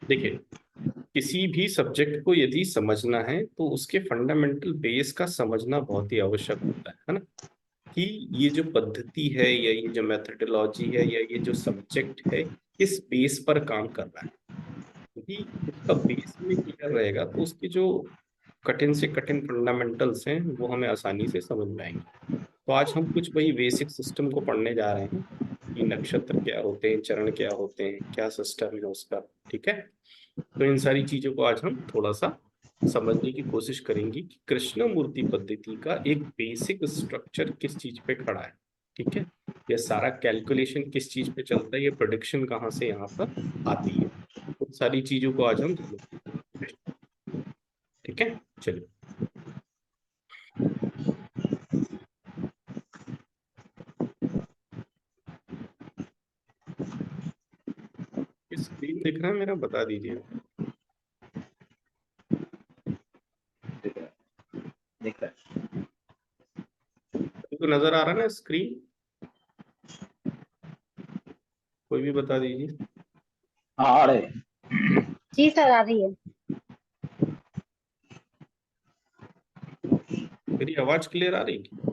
देखिए, किसी भी सब्जेक्ट को यदि समझना है तो उसके फंडामेंटल बेस का समझना बहुत ही आवश्यक होता है ना। कि ये जो पद्धति है या ये जो मेथडोलॉजी है या ये जो सब्जेक्ट है किस बेस पर काम कर रहा है। यदि उसका बेस में क्लियर रहेगा तो उसके जो कठिन से कठिन फंडामेंटल्स हैं वो हमें आसानी से समझ में आएंगे। तो आज हम कुछ वही बेसिक सिस्टम को पढ़ने जा रहे हैं कि नक्षत्र क्या होते हैं, चरण क्या होते हैं, क्या सिस्टम है उसका। ठीक है, तो इन सारी चीजों को आज हम थोड़ा सा समझने की कोशिश करेंगे कि कृष्ण मूर्ति पद्धति का एक बेसिक स्ट्रक्चर किस चीज पे खड़ा है। ठीक है, यह सारा कैलकुलेशन किस चीज पे चलता है, ये प्रोडिक्शन कहाँ से यहाँ पर आती है, उन सारी चीजों को आज हम समझेंगे। ठीक है, चलिए। स्क्रीन दिख रहा है मेरा, बता दीजिए। दिख रहा है, दिख रहा है। तो नजर आ रहा है ना स्क्रीन? कोई भी बता दीजिए। हाँ आ रहे हैं। जी सर, आ रही है। मेरी आवाज क्लियर आ रही है?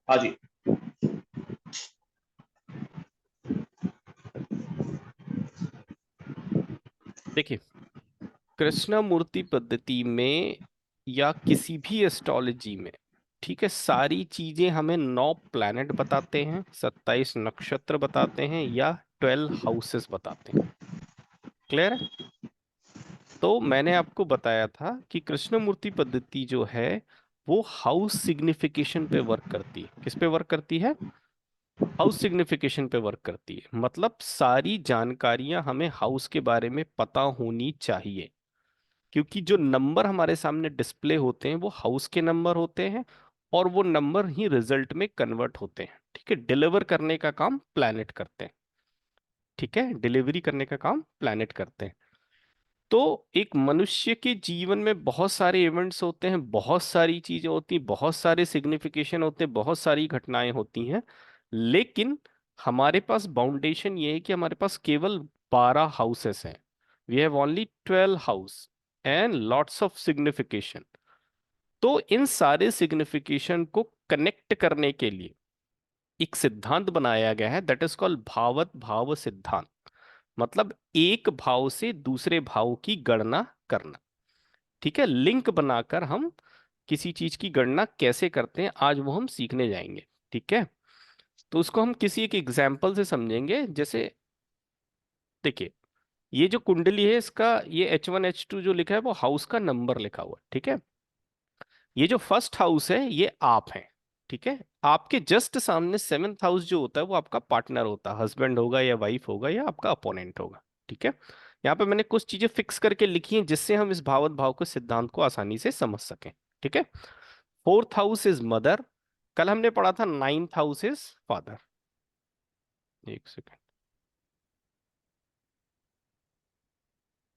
हाँ जी। देखिए, कृष्ण मूर्ति पद्धति में या किसी भी एस्ट्रोलॉजी में, ठीक है, सारी चीजें हमें 9 प्लैनेट बताते हैं, 27 नक्षत्र बताते हैं या 12 हाउसेस बताते हैं। क्लियर है? तो मैंने आपको बताया था कि कृष्ण मूर्ति पद्धति जो है वो हाउस सिग्निफिकेशन पे वर्क करती है। किस पे वर्क करती है? हाउस सिग्निफिकेशन पे वर्क करती है। मतलब सारी जानकारियां हमें हाउस के बारे में पता होनी चाहिए, क्योंकि जो नंबर हमारे सामने डिस्प्ले होते हैं वो हाउस के नंबर होते हैं और वो नंबर ही रिजल्ट में कन्वर्ट होते हैं। ठीक है, डिलीवर करने का काम प्लैनेट करते हैं। ठीक है, डिलीवरी करने का काम प्लैनेट करते हैं। तो एक मनुष्य के जीवन में बहुत सारे इवेंट्स होते हैं, बहुत सारी चीजें होती हैं, बहुत सारे सिग्निफिकेशन होते हैं, बहुत सारी घटनाएं होती हैं। लेकिन हमारे पास बाउंडेशन ये है कि हमारे पास केवल 12 हाउसेस हैं। We have only 12 house and lots of signification. तो इन सारे सिग्निफिकेशन को कनेक्ट करने के लिए एक सिद्धांत बनाया गया है, दैट इज कॉल्ड भावत भाव सिद्धांत। मतलब एक भाव से दूसरे भाव की गणना करना। ठीक है, लिंक बनाकर हम किसी चीज की गणना कैसे करते हैं आज वो हम सीखने जाएंगे। ठीक है, तो उसको हम किसी एक एग्जाम्पल से समझेंगे। जैसे देखिए, ये जो कुंडली है इसका ये H1 H2 जो लिखा है वो हाउस का नंबर लिखा हुआ है। ठीक है, ये जो फर्स्ट हाउस है ये आप हैं। ठीक है, आपके जस्ट सामने 7th हाउस जो होता है वो आपका पार्टनर होता है, हस्बैंड होगा या वाइफ होगा या आपका अपोनेंट होगा। ठीक है, यहाँ पे मैंने कुछ चीजें फिक्स करके लिखी हैं जिससे हम इस भावत भाव के सिद्धांत को आसानी से समझ सकें। ठीक है, 4th हाउस इज मदर। कल हमने पढ़ा था 9th हाउस इज फादर। एक सेकेंड,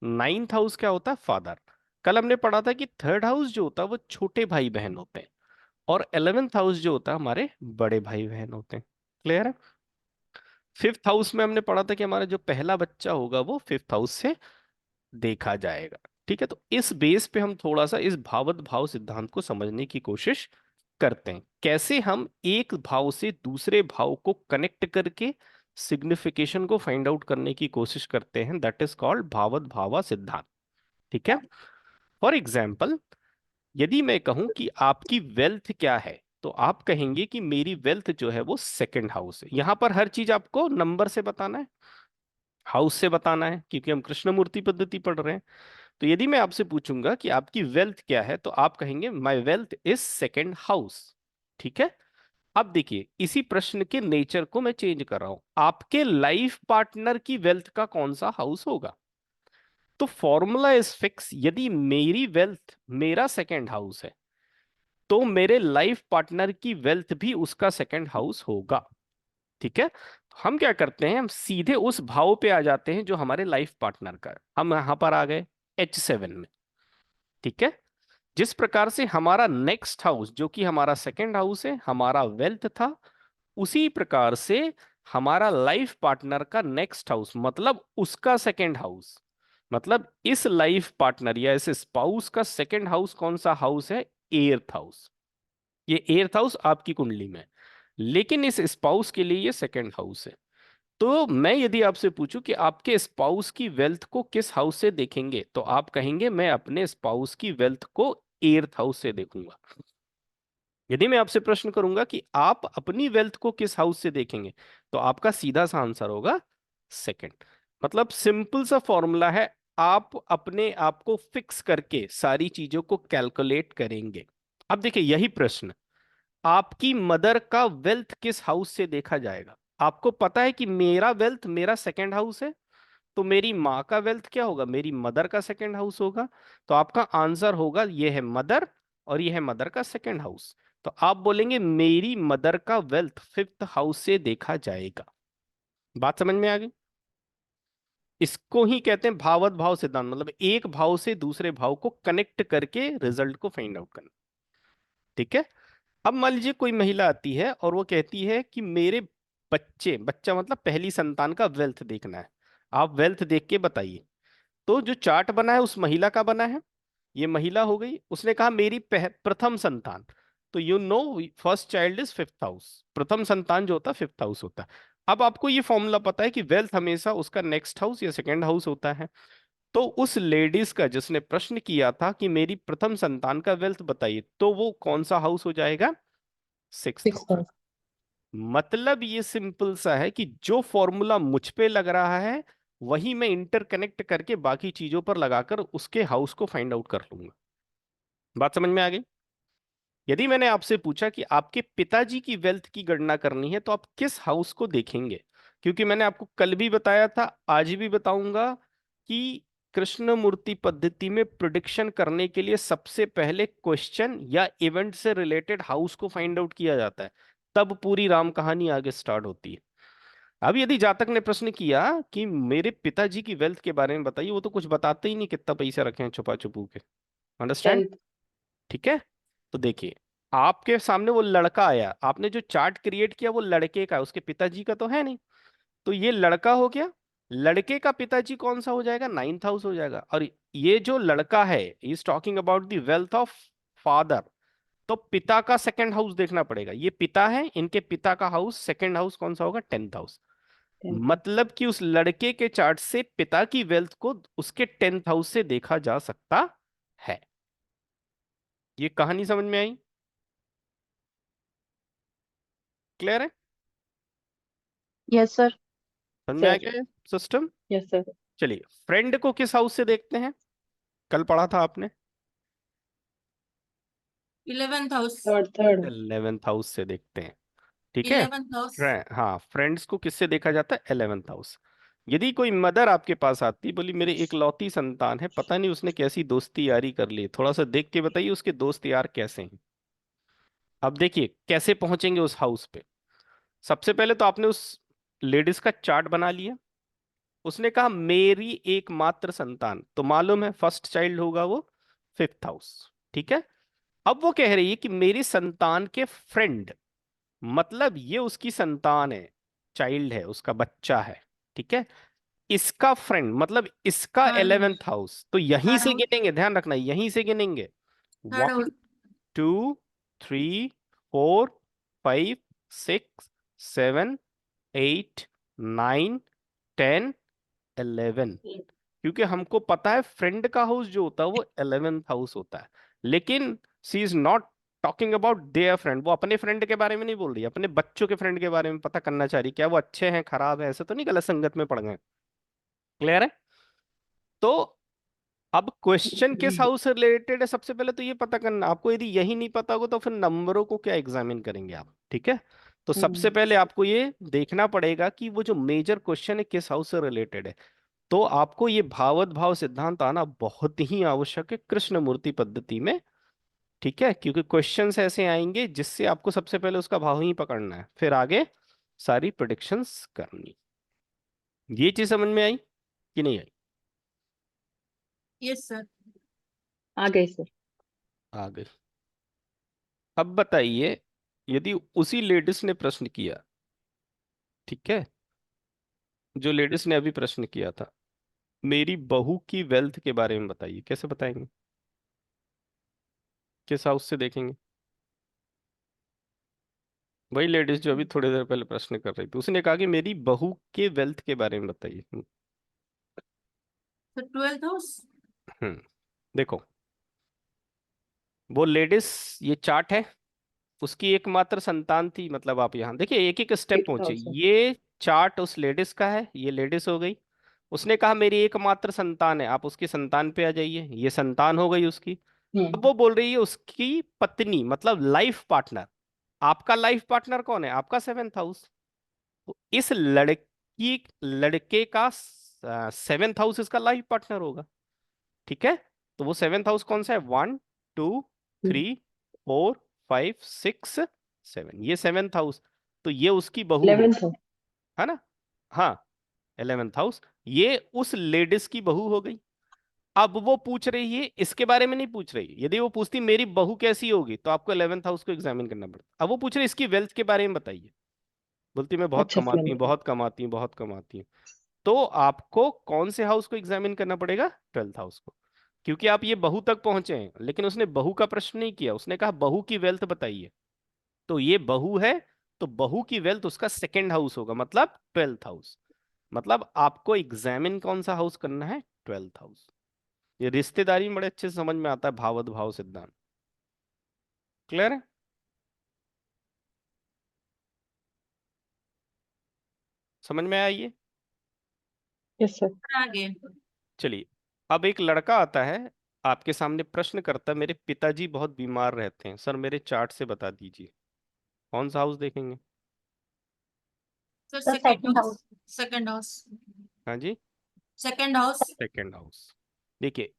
9th हाउस क्या होता है? फादर। कल हमने पढ़ा था कि 3rd हाउस जो होता है वो छोटे भाई बहन होते हैं और 11th हाउस जो होता है हमारे बड़े भाई बहन होते हैं। क्लियर है? 5th हाउस में हमने पढ़ा था कि हमारा जो पहला बच्चा होगा वो 5th हाउस से देखा जाएगा। ठीक है, तो इस बेस पे हम थोड़ा सा इस भावत भाव सिद्धांत को समझने की कोशिश करते हैं। कैसे हम एक भाव से दूसरे भाव को कनेक्ट करके सिग्निफिकेशन को फाइंड आउट करने की कोशिश करते हैं, दैट इज कॉल्ड भावत भावा सिद्धांत। ठीक है, फॉर एग्जाम्पल, यदि मैं कहूं कि आपकी वेल्थ क्या है तो आप कहेंगे कि मेरी वेल्थ जो है वो 2nd हाउस है। यहां पर हर चीज आपको नंबर से बताना है, हाउस से बताना है, क्योंकि हम कृष्णमूर्ति पद्धति पढ़ रहे हैं। तो यदि मैं आपसे पूछूंगा कि आपकी वेल्थ क्या है तो आप कहेंगे my wealth is 2nd house. ठीक है, अब देखिए इसी प्रश्न के नेचर को मैं चेंज कर रहा हूं, आपके लाइफ पार्टनर की वेल्थ का कौन सा हाउस होगा? तो फॉर्मूला इज फिक्स, यदि मेरी वेल्थ मेरा 2nd हाउस है तो मेरे लाइफ पार्टनर की वेल्थ भी उसका 2nd हाउस होगा। ठीक है, हम क्या करते हैं, हम सीधे उस भाव पे आ जाते हैं जो हमारे लाइफ पार्टनर का है। हम यहां पर आ गए H7 में। ठीक है, जिस प्रकार से हमारा नेक्स्ट हाउस जो कि हमारा 2nd हाउस है हमारा वेल्थ था, उसी प्रकार से हमारा लाइफ पार्टनर का नेक्स्ट हाउस मतलब उसका सेकंड हाउस, मतलब इस लाइफ पार्टनर या इस स्पाउस का सेकंड हाउस कौन सा हाउस है? Earth house. ये एर्थ हाउस आपकी कुंडली में है, लेकिन इस स्पाउस के लिए ये सेकंड हाउस है। तो मैं यदि आपसे पूछूं कि आपके स्पाउस की वेल्थ को किस हाउस से देखेंगे, तो आप कहेंगे मैं अपने स्पाउस की वेल्थ को एर्थ हाउस से देखूंगा। यदि मैं आपसे प्रश्न करूंगा कि आप अपनी वेल्थ को किस हाउस से देखेंगे, तो आपका सीधा सा आंसर होगा सेकंड। मतलब सिंपल सा फॉर्मूला है, आप अपने आप को फिक्स करके सारी चीजों को कैलकुलेट करेंगे। अब देखिए यही प्रश्न, आपकी मदर का वेल्थ किस हाउस से देखा जाएगा? आपको पता है कि मेरा वेल्थ मेरा सेकंड हाउस है, तो मेरी माँ का वेल्थ क्या होगा? मेरी मदर का सेकंड हाउस होगा। तो आपका आंसर होगा ये है मदर, और ये है मदर का सेकंड हाउस। तो आप बोलेंगे मेरी मदर का वेल्थ फिफ्थ हाउस से देखा जाएगा। बात समझ में आ गई? इसको ही कहते हैं भावत भाव सिद्धांत, मतलब एक भाव से दूसरे भाव को कनेक्ट करके रिजल्ट को फाइंड आउट करना। ठीक है। अब मान लीजिए कोई महिला आती है और वो कहती है कि मेरे बच्चे, बच्चा मतलब पहली संतान का वेल्थ देखना है, आप वेल्थ देख के बताइए। तो जो चार्ट बना है उस महिला का बना है, ये महिला हो गई, उसने कहा मेरी प्रथम संतान। तो you know first child is fifth house, प्रथम संतान जो होता है फिफ्थ हाउस होता है। अब आपको ये फॉर्मूला पता है कि वेल्थ हमेशा उसका नेक्स्ट हाउस या सेकंड हाउस होता है। तो उस लेडीज का जिसने प्रश्न किया था कि मेरी प्रथम संतान का वेल्थ बताइए, तो वो कौन सा हाउस हो जाएगा? Sixth six house. मतलब ये सिंपल सा है कि जो फॉर्मूला मुझ पे लग रहा है वही मैं इंटरकनेक्ट करके बाकी चीजों पर लगाकर उसके हाउस को फाइंड आउट कर लूंगा। बात समझ में आ गई? यदि मैंने आपसे पूछा कि आपके पिताजी की वेल्थ की गणना करनी है, तो आप किस हाउस को देखेंगे? क्योंकि मैंने आपको कल भी बताया था, आज भी बताऊंगा कि कृष्णमूर्ति पद्धति में प्रिडिक्शन करने के लिए सबसे पहले क्वेश्चन या इवेंट से रिलेटेड हाउस को फाइंड आउट किया जाता है, तब पूरी राम कहानी आगे स्टार्ट होती है। अब यदि जातक ने प्रश्न किया कि मेरे पिताजी की वेल्थ के बारे में बताइए, वो तो कुछ बताते ही नहीं, कितना पैसा रखे हैं छुपा छुपू के। अंडरस्टैंड? 10th। ठीक है। तो देखिए, आपके सामने वो लड़का आया, आपने जो चार्ट क्रिएट किया वो लड़के का है, उसके पिताजी का तो है नहीं। तो ये लड़का हो गया, लड़के का पिताजी कौन सा हो जाएगा? नाइन्थ हाउस हो जाएगा। और ये जो लड़का है is talking about the wealth of father, तो पिता का सेकंड हाउस देखना पड़ेगा। ये पिता है, इनके पिता का हाउस सेकंड हाउस कौन सा होगा? Tenth house. 10th। मतलब कि उस लड़के के चार्ट से पिता की वेल्थ को उसके टेंथ हाउस से देखा जा सकता है। ये कहानी समझ में आई? क्लियर है? Yes sir. समझ में आ सर। गया सिस्टम? Yes sir. चलिए, फ्रेंड को किस हाउस से देखते हैं? कल पढ़ा था आपने, 11th house. Third third. 11th house से देखते हैं। ठीक है। 11th house. हाँ, फ्रेंड्स को किससे देखा जाता है? 11th house. यदि कोई मदर आपके पास आती, बोली मेरी इकलौती संतान है, पता नहीं उसने कैसी दोस्ती यारी कर ली, थोड़ा सा देख के बताइए उसके दोस्त यार कैसे हैं। अब देखिए कैसे पहुंचेंगे उस हाउस पे। सबसे पहले तो आपने उस लेडीज का चार्ट बना लिया, उसने कहा मेरी एकमात्र संतान, तो मालूम है फर्स्ट चाइल्ड होगा वो फिफ्थ हाउस। ठीक है। अब वो कह रही है कि मेरी संतान के फ्रेंड, मतलब ये उसकी संतान है, चाइल्ड है, उसका बच्चा है। ठीक है। इसका फ्रेंड मतलब इसका थर्ड हाउस। 11th हाउस, तो यहीं थर्ड से हाउस। गिनेंगे, ध्यान रखना यहीं से गिनेंगे। Third 1 house. 2 3 4 5 6 7 8 9 10 11। क्योंकि हमको पता है फ्रेंड का हाउस जो होता है वो 11th हाउस होता है। लेकिन she is not talking about their friend, वो अपने फ्रेंड के बारे में नहीं बोल रही, अपने बच्चों के फ्रेंड के बारे में पता करना चाह रही, क्या वो अच्छे हैं खराब है, ऐसे तो नहीं गलत संगत में पड़ गए। क्लियर है? तो अब क्वेश्चन किस हाउस से रिलेटेड है, सबसे पहले तो ये पता करना। आपको यदि यही नहीं पता होगा तो फिर नंबरों को क्या एग्जामिन करेंगे आप? ठीक है। तो सबसे पहले आपको ये देखना पड़ेगा कि वो जो मेजर क्वेश्चन है किस हाउस से रिलेटेड है। तो आपको ये भावत भाव सिद्धांत आना बहुत ही आवश्यक है कृष्ण मूर्ति पद्धति में। ठीक है। क्योंकि क्वेश्चंस ऐसे आएंगे जिससे आपको सबसे पहले उसका भाव ही पकड़ना है, फिर आगे सारी प्रिडिक्शंस करनी। ये चीज समझ में आई कि नहीं आई? Yes sir. आ गए सर। आ गई। अब बताइए, यदि उसी लेडीज ने प्रश्न किया ठीक है। जो लेडीज ने अभी प्रश्न किया था, मेरी बहू की वेल्थ के बारे में बताइए, कैसे बताएंगे, किस हाउस से देखेंगे? वही लेडीज जो अभी थोड़ी देर पहले प्रश्न कर रही थी, उसने कहा कि मेरी बहू के वेल्थ के बारे में बताइए। So 12th house. देखो, वो लेडीज, ये चार्ट है, उसकी एकमात्र संतान थी, मतलब आप यहाँ देखिए एक एक स्टेप 8th पहुंचे। house है। ये चार्ट उस लेडीज का है, ये लेडीज हो गई। उसने कहा मेरी एकमात्र संतान है, आप उसकी संतान पे आ जाइए, ये संतान हो गई उसकी। अब वो बोल रही है उसकी पत्नी, मतलब लाइफ पार्टनर। आपका लाइफ पार्टनर कौन है? आपका 7th हाउस। तो इस लड़के का 7th हाउस इसका लाइफ पार्टनर होगा। ठीक है। तो वो 7th हाउस कौन सा है? 1 2 3 4 5 6 7, ये 7th हाउस। तो ये उसकी बहू होगी, 11th house। है ना? हाँ, 11th हाउस, ये उस लेडीज की बहू हो गई। अब वो पूछ रही है, इसके बारे में नहीं पूछ रही। यदि वो पूछती मेरी बहू कैसी होगी, तो आपको 11th हाउस को एग्जामिन करना पड़ता। अब वो पूछ रही इसकी वेल्थ के बारे में बताइए। बोलती मैं बहुत अच्छा कमाती हूँ, 11th। बहुत कमाती हूँ, बहुत कमाती हूँ। तो आपको कौन से हाउस को एग्जामिन करना पड़ेगा? 12th हाउस को। क्योंकि आप ये बहू तक पहुंचे हैं, लेकिन उसने बहू का प्रश्न नहीं किया, उसने कहा बहू की वेल्थ बताइए। तो ये बहू है, तो बहू की वेल्थ उसका 2nd हाउस होगा, मतलब 12th हाउस। मतलब आपको एग्जामिन कौन सा हाउस करना है? 12th house. ये रिश्तेदारी में बड़े अच्छे से समझ में आता है, भावत भाव सिद्धांत। क्लियर है? समझ में आया ये? Yes sir. आगे। चलिए, अब एक लड़का आता है, आपके सामने प्रश्न करता है, मेरे पिताजी बहुत बीमार रहते हैं सर, मेरे चार्ट से बता दीजिए। कौन सा हाउस देखेंगे? So The second second house. house। Second house. हाँ जी, Second house. 2nd house. देखिए,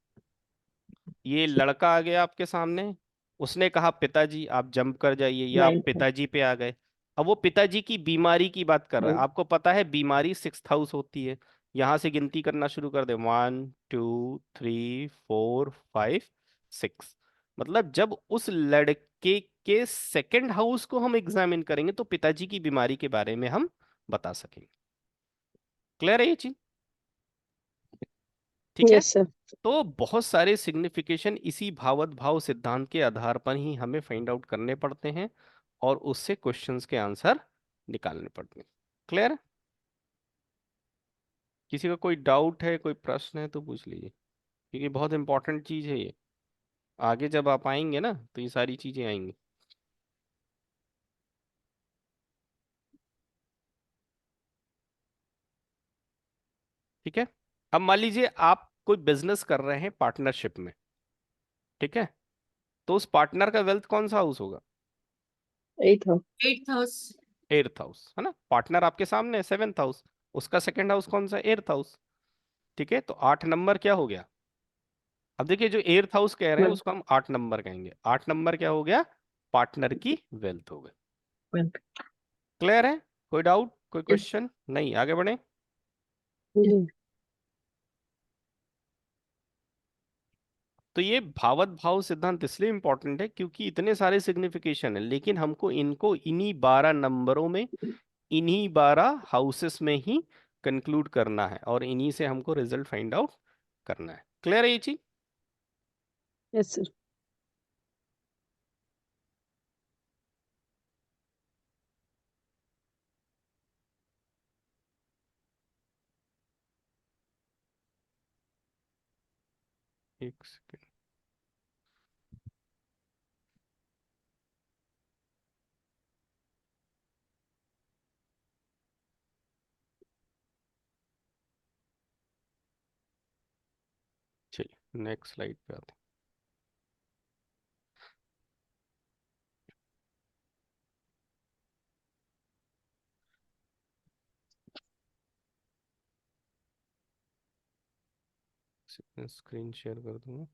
ये लड़का आ गया आपके सामने, उसने कहा पिताजी आप जंप कर जाइए, या आप 9th house। पिताजी पे आ गए। अब वो पिताजी की बीमारी की बात कर रहा है। आपको पता है बीमारी 6th हाउस होती है। यहां से गिनती करना शुरू कर दे, 1 2 3 4 5 6। मतलब जब उस लड़के के 2nd हाउस को हम एग्जामिन करेंगे, तो पिताजी की बीमारी के बारे में हम बता सकेंगे। क्लियर है ये चीज? ठीक है। Yes sir. तो बहुत सारे सिग्निफिकेशन इसी भावत भाव सिद्धांत के आधार पर ही हमें फाइंड आउट करने पड़ते हैं, और उससे क्वेश्चंस के आंसर निकालने पड़ते हैं। क्लियर? किसी का कोई डाउट है, कोई प्रश्न है तो पूछ लीजिए, क्योंकि बहुत इंपॉर्टेंट चीज है ये। आगे जब आप आएंगे ना, तो ये सारी चीजें आएंगी। ठीक है। अब मान लीजिए आप कोई बिजनेस कर रहे हैं पार्टनरशिप में। ठीक है। तो उस पार्टनर का वेल्थ कौन सा हाउस होगा? 8th house। 8th house. 8th house, है ना? पार्टनर आपके सामने है, 7th हाउस। उसका 2nd हाउस कौन सा? 8th house. ठीक है। तो 8 नंबर क्या हो गया? अब देखिए, जो 8th हाउस कह रहे हैं 12th। उसको हम 8 नंबर कहेंगे। 8 नंबर क्या हो गया? पार्टनर की वेल्थ हो गई। 12th। क्लियर है? कोई डाउट, कोई यस। क्वेश्चन? नहीं, आगे बढ़े। जी। तो ये भावत भाव सिद्धांत इसलिए इंपॉर्टेंट है क्योंकि इतने सारे सिग्निफिकेशन है, लेकिन हमको इनको इन्हीं 12 नंबरों में, इन्हीं 12 हाउसेस में ही कंक्लूड करना है, और इन्हीं से हमको रिजल्ट फाइंड आउट करना है। क्लियर है ये चीज? Yes sir. एक सेकेंड। चलिए नेक्स्ट स्लाइड पे आते हैं। स्क्रीन शेयर कर दूंगा।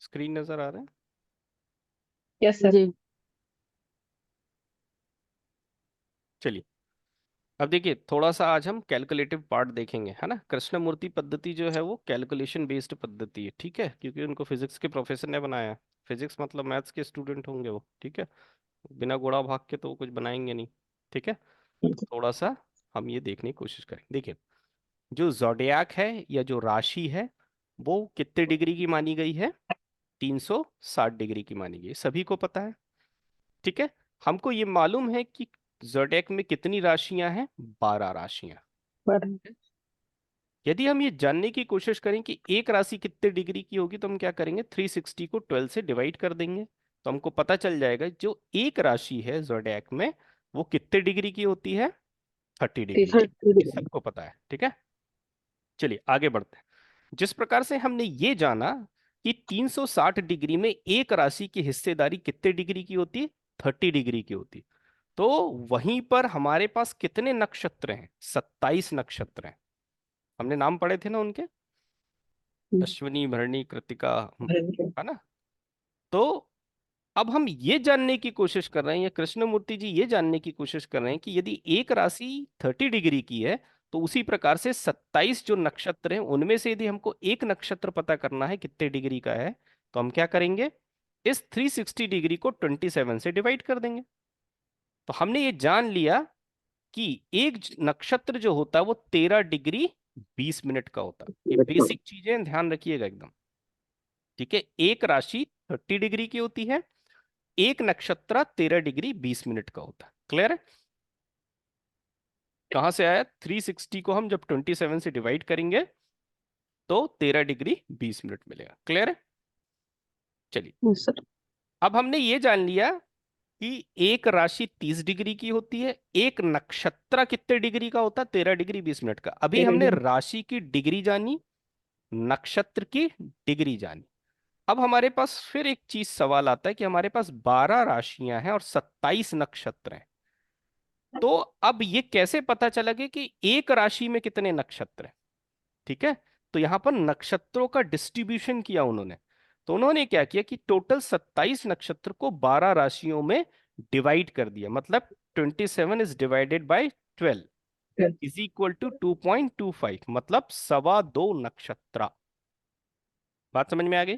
स्क्रीन नजर आ रहा है? Yes sir. जी। चलिए, अब देखिए थोड़ा सा आज हम कैलकुलेटिव पार्ट देखेंगे, है ना। कृष्णमूर्ति पद्धति जो है वो कैलकुलेशन बेस्ड पद्धति है, ठीक है, क्योंकि उनको फिजिक्स के प्रोफेसर ने बनाया। फिजिक्स मतलब मैथ्स के स्टूडेंट होंगे वो, ठीक है। बिना गुणा भाग के तो वो कुछ बनाएंगे नहीं, ठीक है। तो थोड़ा सा हम ये देखने की कोशिश करें। देखिए जो ज़ोडिएक है या जो राशि है वो कितने डिग्री की मानी गई है? 360 डिग्री की मानी गई, सभी को पता है, ठीक है। हमको ये मालूम है कि ज़ोडिएक में कितनी राशियां हैं? 12 राशियां। पर यदि हम ये जानने की कोशिश करें कि एक राशि कितने डिग्री की होगी तो हम क्या करेंगे? 360 को 12 से डिवाइड कर देंगे, तो हमको पता चल जाएगा जो एक राशि है ज़ोडिएक में वो कितने डिग्री की होती है? 30 डिग्री की। ये सबको पता है, ठीक है। चलिए आगे बढ़ते हैं। जिस प्रकार से हमने ये जाना कि 360 डिग्री में एक राशि की हिस्सेदारी कितने डिग्री की होती है? 30 डिग्री की होती है। तो वहीं पर हमारे पास कितने नक्षत्र हैं? 27 नक्षत्र हैं। हमने नाम पढ़े थे ना उनके, अश्विनी, भरणी, कृतिका, है ना। तो अब हम ये जानने की कोशिश कर रहे हैं, या कृष्णमूर्ति जी ये जानने की कोशिश कर रहे हैं कि यदि एक राशि 30 डिग्री की है तो उसी प्रकार से 27 जो नक्षत्र हैं उनमें से यदि हमको एक नक्षत्र पता करना है कितने डिग्री का है, तो हम क्या करेंगे? इस 360 डिग्री को 27 से डिवाइड कर देंगे। तो हमने ये जान लिया कि एक नक्षत्र जो होता है वो 13 डिग्री 20 मिनट का होता है। ये बेसिक चीजें ध्यान रखिएगा एकदम, ठीक है। एक राशि 30 डिग्री की होती है, एक नक्षत्र 13 डिग्री 20 मिनट का होता है। क्लियर है? कहां से आया? 360 को हम जब 27 से डिवाइड करेंगे तो 13 डिग्री 20 मिनट मिलेगा। क्लियर है? चलिए सर अब हमने ये जान लिया कि एक राशि 30 डिग्री की होती है, एक नक्षत्र कितने डिग्री का होता है? 13 डिग्री 20 मिनट का। अभी हमने राशि की डिग्री जानी, नक्षत्र की डिग्री जानी। अब हमारे पास फिर एक चीज सवाल आता है कि हमारे पास 12 राशियां हैं और 27 नक्षत्र हैं। तो अब ये कैसे पता चला कि एक राशि में कितने नक्षत्र हैं? ठीक है, तो यहां पर नक्षत्रों का डिस्ट्रीब्यूशन किया उन्होंने। तो उन्होंने क्या किया कि टोटल 27 नक्षत्र को 12 राशियों में डिवाइड कर दिया। मतलब 27 is divided by 12 is equal to 2.25, मतलब 2.25 नक्षत्र। बात समझ में आ गई?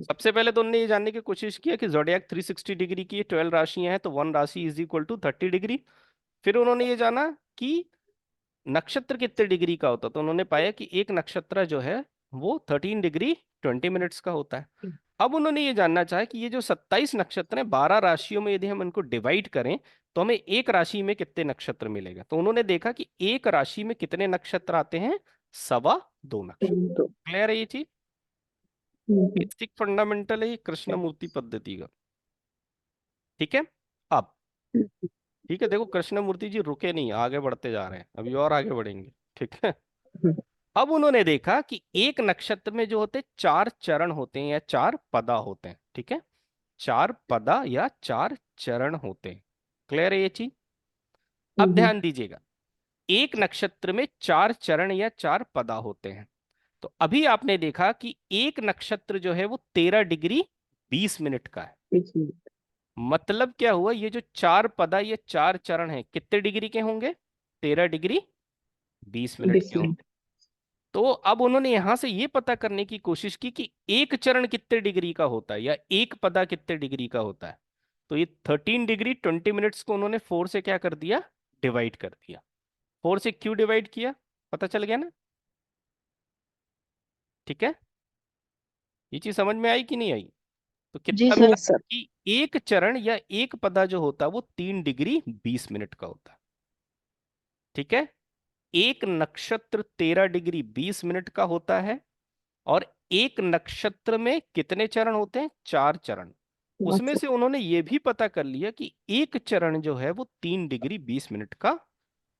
सबसे पहले तो उन्होंने ये जानने की कोशिश किया कि ज़ोडिएक 360 डिग्री की 12 राशियां हैं, तो 1 राशि इज इक्वल टू 30 डिग्री। फिर उन्होंने ये जाना कि नक्षत्र कितने डिग्री का होता, तो उन्होंने पाया कि एक नक्षत्र जो है वो 13 डिग्री 20 मिनट्स का होता है। अब उन्होंने ये जानना चाहा कि ये जो 27 नक्षत्र हैं 12 राशियों में यदि हम इनको डिवाइड करें तो हमें एक राशि में कितने नक्षत्र मिलेगा। तो उन्होंने देखा कि एक राशि में कितने नक्षत्र आते हैं? 2.25 नक्षत्र। क्लियर है ये चीज? बेसिक फंडामेंटल है ये कृष्णमूर्ति पद्धति का, ठीक है। अब ठीक है, देखो कृष्णमूर्ति जी रुके नहीं, आगे बढ़ते जा रहे हैं, अभी और आगे बढ़ेंगे, ठीक है। अब उन्होंने देखा कि एक नक्षत्र में जो होते 4 चरण होते हैं या 4 पदा होते हैं, ठीक है। 4 पदा या 4 चरण होते हैं। क्लियर है ये चीज? अब ध्यान दीजिएगा, एक नक्षत्र में 4 चरण या 4 पदा होते हैं। तो अभी आपने देखा कि एक नक्षत्र जो है वो 13 डिग्री 20 मिनट का है। मतलब क्या हुआ? ये जो 4 पदा, ये 4 चरण है, कितने डिग्री के होंगे? 13 डिग्री 20 मिनट के होंगे। तो अब उन्होंने यहां से ये पता करने की कोशिश की कि एक चरण कितने डिग्री का होता है या एक पदा कितने डिग्री का होता है। तो ये 13 डिग्री 20 मिनट्स को उन्होंने 4 से क्या कर दिया? डिवाइड कर दिया। 4 से क्यों डिवाइड किया? पता चल गया ना? ठीक है, ये चीज समझ में आई कि नहीं आई? तो जी कितना मिला सर कि एक चरण या एक पदा जो होता है वो 3 डिग्री 20 मिनट का होता है, ठीक है। एक नक्षत्र 13 डिग्री 20 मिनट का होता है और एक नक्षत्र में कितने चरण होते हैं? 4 चरण। उसमें से उन्होंने ये भी पता कर लिया कि एक चरण जो है वो 3 डिग्री 20 मिनट का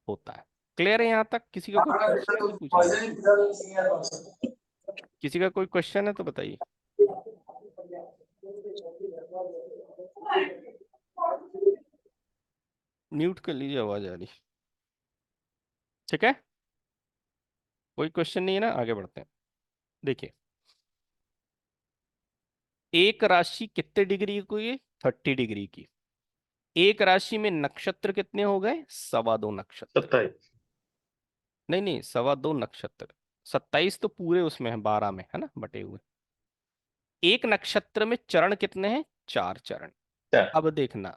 होता है। क्लियर है यहां तक? किसी का कोई क्वेश्चन है तो पूछिए। किसी का कोई क्वेश्चन है तो बताइए। म्यूट कर लीजिए, आवाज आ रही। ठीक है, कोई क्वेश्चन नहीं है ना? आगे बढ़ते हैं। देखिए एक राशि कितने डिग्री की है? 30 डिग्री की। एक राशि में नक्षत्र कितने हो गए? 2.25 नक्षत्र। 27। नहीं नहीं, 2.25 नक्षत्र। 27 तो पूरे उसमें है, 12 में है ना बटे हुए। एक नक्षत्र में चरण कितने हैं? 4 चरण। चार। अब देखना,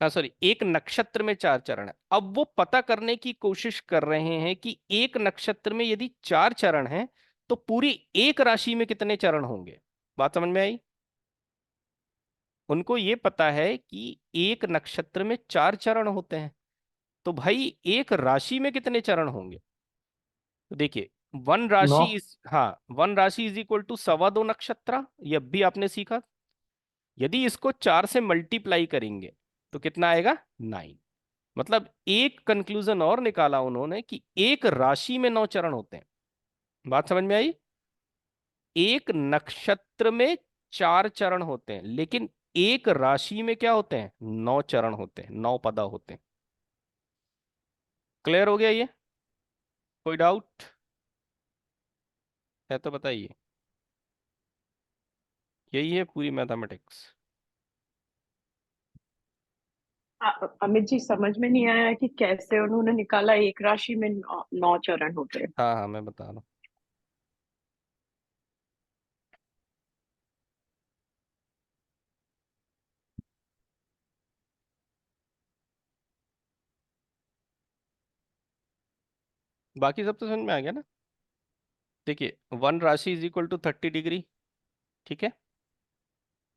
हाँ सॉरी, एक नक्षत्र में 4 चरण है। अब वो पता करने की कोशिश कर रहे हैं कि एक नक्षत्र में यदि 4 चरण हैं तो पूरी एक राशि में कितने चरण होंगे। बात समझ में आई? उनको ये पता है कि एक नक्षत्र में 4 चरण होते हैं, तो भाई एक राशि में कितने चरण होंगे। तो देखिए, वन नौ। राशि इज, हाँ, वन राशि इज इक्वल टू 2.25 नक्षत्र। ये भी आपने सीखा। यदि इसको 4 से मल्टीप्लाई करेंगे तो कितना आएगा? 9। मतलब एक कंक्लूजन और निकाला उन्होंने कि एक राशि में 9 चरण होते हैं। बात समझ में आई? एक नक्षत्र में 4 चरण होते हैं, लेकिन एक राशि में क्या होते हैं? 9 चरण होते हैं, 9 पदा होते हैं। क्लियर हो गया ये? कोई डाउट है तो बताइए। यही है पूरी मैथमेटिक्स। अमित जी, समझ में नहीं आया कि कैसे उन्होंने निकाला एक राशि में 9 चरण होते हैं। हाँ हाँ, मैं बता रहा हूँ। बाकी सब तो समझ में आ गया ना। देखिए, वन राशि इज इक्वल टू 30 डिग्री, ठीक है।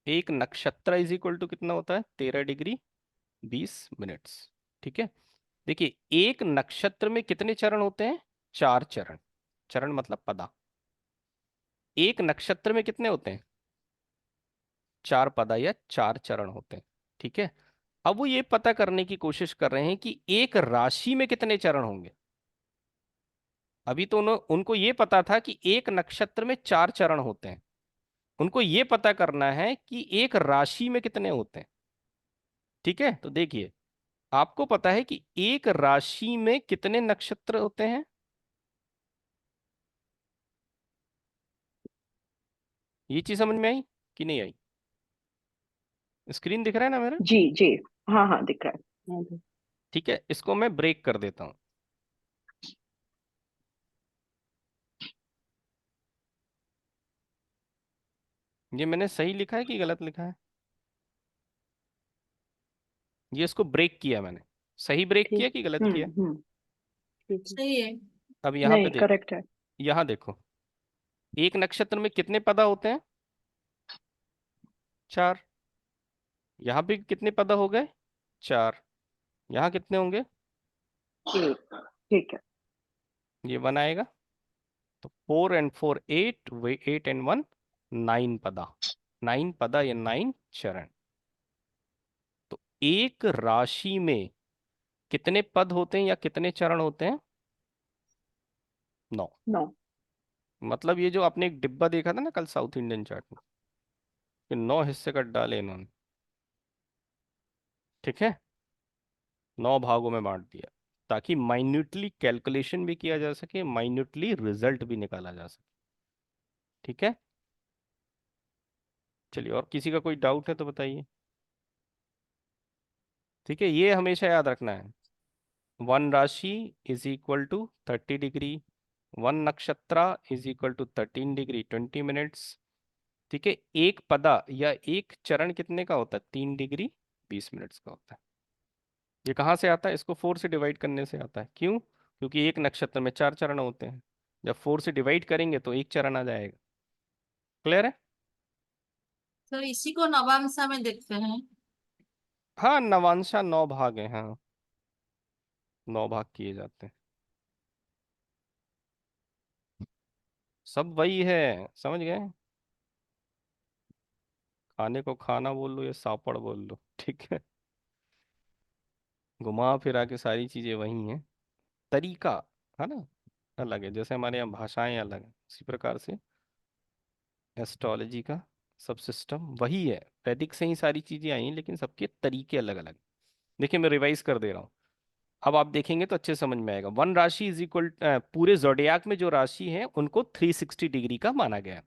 एक नक्षत्र इज इक्वल टू कितना होता है? 13 डिग्री 20 मिनट्स, ठीक है। देखिए, एक नक्षत्र में कितने चरण होते हैं? 4 चरण। चरण मतलब पदा। एक नक्षत्र में कितने होते हैं? 4 पदा या 4 चरण होते हैं, ठीक है। अब वो ये पता करने की कोशिश कर रहे हैं कि एक राशि में कितने चरण होंगे। अभी तो उनको ये पता था कि एक नक्षत्र में 4 चरण होते हैं। उनको ये पता करना है कि एक राशि में कितने होते हैं, ठीक है। तो देखिए, आपको पता है कि एक राशि में कितने नक्षत्र होते हैं? ये चीज समझ में आई कि नहीं आई? स्क्रीन दिख रहा है ना मेरा? जी जी, हाँ हाँ, दिख रहा है। ठीक है, इसको मैं ब्रेक कर देता हूं। ये मैंने सही लिखा है कि गलत लिखा है? ये इसको ब्रेक किया मैंने। सही ब्रेक किया ठीक। कि गलत किया? ठीक है। सही है। अब यहाँ पे नहीं, देखो, करेक्ट है। यहाँ देखो, एक नक्षत्र में कितने पदा होते हैं? 4। यहाँ पे कितने पदा हो गए? 4। यहाँ कितने होंगे? एक। ठीक है। ये 1 आएगा। तो 4 and 4 8, वे 8 and 1 9 पदा। 9 पदा या 9 चरण। तो एक राशि में कितने पद होते हैं या कितने चरण होते हैं? 9। 9। मतलब ये जो आपने एक डिब्बा देखा था ना कल साउथ इंडियन चार्ट में, कि 9 हिस्से कर डाले इन्होंने, ठीक है। 9 भागों में बांट दिया ताकि माइन्यूटली कैलकुलेशन भी किया जा सके, माइन्यूटली रिजल्ट भी निकाला जा सके, ठीक है। चलिए, और किसी का कोई डाउट है तो बताइए। ठीक है, ये हमेशा याद रखना है। वन राशि is equal to 30 degree, one नक्षत्र is equal to 13 degree 20 minutes, ठीक है। एक पदा या एक चरण कितने का होता है? 3 डिग्री 20 मिनट्स का होता है। ये कहाँ से आता है? इसको 4 से डिवाइड करने से आता है। क्यों? क्योंकि एक नक्षत्र में 4 चरण होते हैं। जब 4 से डिवाइड करेंगे तो एक चरण आ जाएगा। क्लियर है? तो इसी को नवांशा में देखते हैं। हाँ, नवांशा 9 भाग है, हाँ, 9 भाग किए जाते हैं। सब वही है, समझ गए? खाने को खाना बोल लो या सापड़ बोल लो, ठीक है। घुमा फिरा के सारी चीजें वही हैं। तरीका है ना अलग है, जैसे हमारे यहाँ भाषाएं अलग हैं, उसी प्रकार से एस्ट्रोलॉजी का सब सिस्टम वही है। वैदिक से ही सारी चीजें आई हैं, लेकिन सबके तरीके अलग अलग। देखिए, मैं रिवाइज कर दे रहा हूँ। अब आप देखेंगे तो अच्छे समझ में आएगा। वन राशि इज इक्वल, पूरे जोडियाक में जो राशि है उनको 360 डिग्री का माना गया है।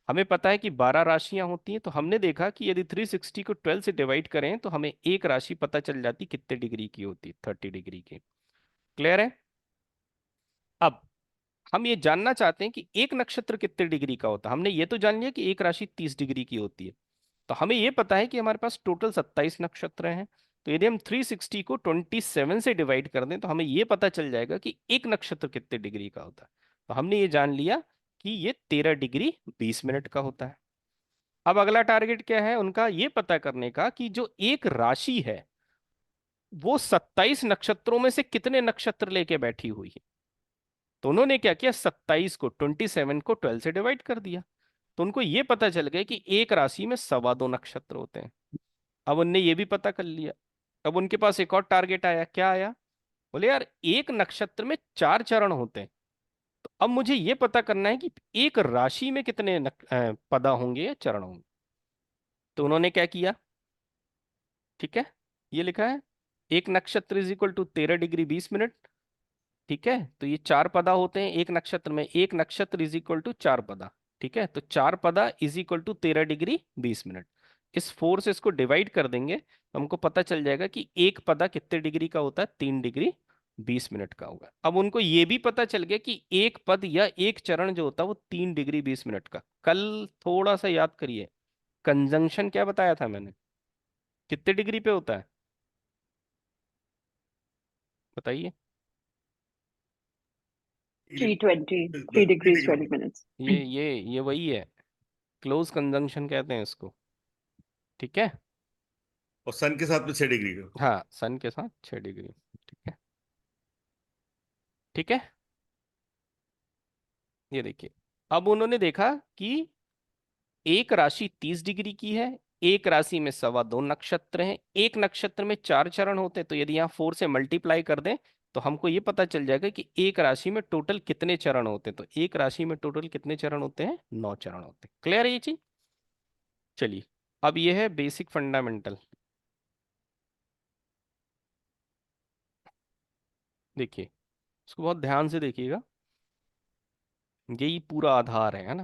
हमें पता है कि 12 राशियां होती हैं, तो हमने देखा कि यदि 360 को 12 से डिवाइड करें तो हमें एक राशि पता चल जाती कितने डिग्री की होती, 30 डिग्री की। क्लियर है? अब हम ये जानना चाहते हैं कि एक नक्षत्र कितने डिग्री का होता है। हमने ये तो जान लिया कि एक राशि 30 डिग्री की होती है, तो हमें ये पता है कि हमारे पास टोटल 27 नक्षत्र हैं। तो यदि हम 360 को 27 से डिवाइड कर दें तो हमें ये पता चल जाएगा कि एक नक्षत्र कितने डिग्री का होता है। तो हमने ये जान लिया कि ये 13 डिग्री 20 मिनट का होता है। अब अगला टारगेट क्या है उनका, ये पता करने का कि जो एक राशि है वो 27 नक्षत्रों में से कितने नक्षत्र लेके बैठी हुई है। तो उन्होंने क्या किया, 27 को 27 को 12 से डिवाइड कर दिया। तो उनको ये पता चल गया कि एक राशि में 2.25 नक्षत्र होते हैं। अब उनने ये भी पता कर लिया। अब उनके पास एक और टारगेट आया। क्या आया? बोले यार एक नक्षत्र में 4 चरण होते हैं, तो अब मुझे ये पता करना है कि एक राशि में कितने पदा होंगे या चरण होंगे। तो उन्होंने क्या किया, ठीक है, ये लिखा है एक नक्षत्र is equal to 13 degree 20 minute. ठीक है, तो ये 4 पदा होते हैं एक नक्षत्र में, एक नक्षत्र इज इक्वल टू 4 पदा। ठीक है, तो 4 पदा is equal to 13 degree 20 minute. इस 4 से इसको डिवाइड कर देंगे तो हमको पता चल जाएगा कि एक पदा कितने डिग्री का होता है, 3 डिग्री 20 मिनट का होगा। अब उनको ये भी पता चल गया कि एक पद या एक चरण जो होता है वो 3 डिग्री 20 मिनट का। कल थोड़ा सा याद करिए, कंजंक्शन क्या बताया था मैंने, कितने डिग्री पे होता है बताइए। 3 degrees 20 minutes. ये वही है, क्लोज कंजंक्शन कहते हैं इसको। ठीक है, और सन के साथ में 6 डिग्री का। हाँ सन के साथ 6 डिग्री। ठीक है, ठीक है, ये देखिए। अब उन्होंने देखा कि एक राशि 30 डिग्री की है, एक राशि में 2.25 नक्षत्र हैं, एक नक्षत्र में 4 चरण होते हैं। तो यदि यहाँ 4 से मल्टीप्लाई कर दें तो हमको ये पता चल जाएगा कि एक राशि में टोटल कितने चरण होते हैं। तो एक राशि में टोटल कितने चरण होते हैं, 9 चरण होते हैं। क्लियर है ये चीज? चलिए, अब ये है बेसिक फंडामेंटल। देखिए, इसको बहुत ध्यान से देखिएगा, यही पूरा आधार है ना,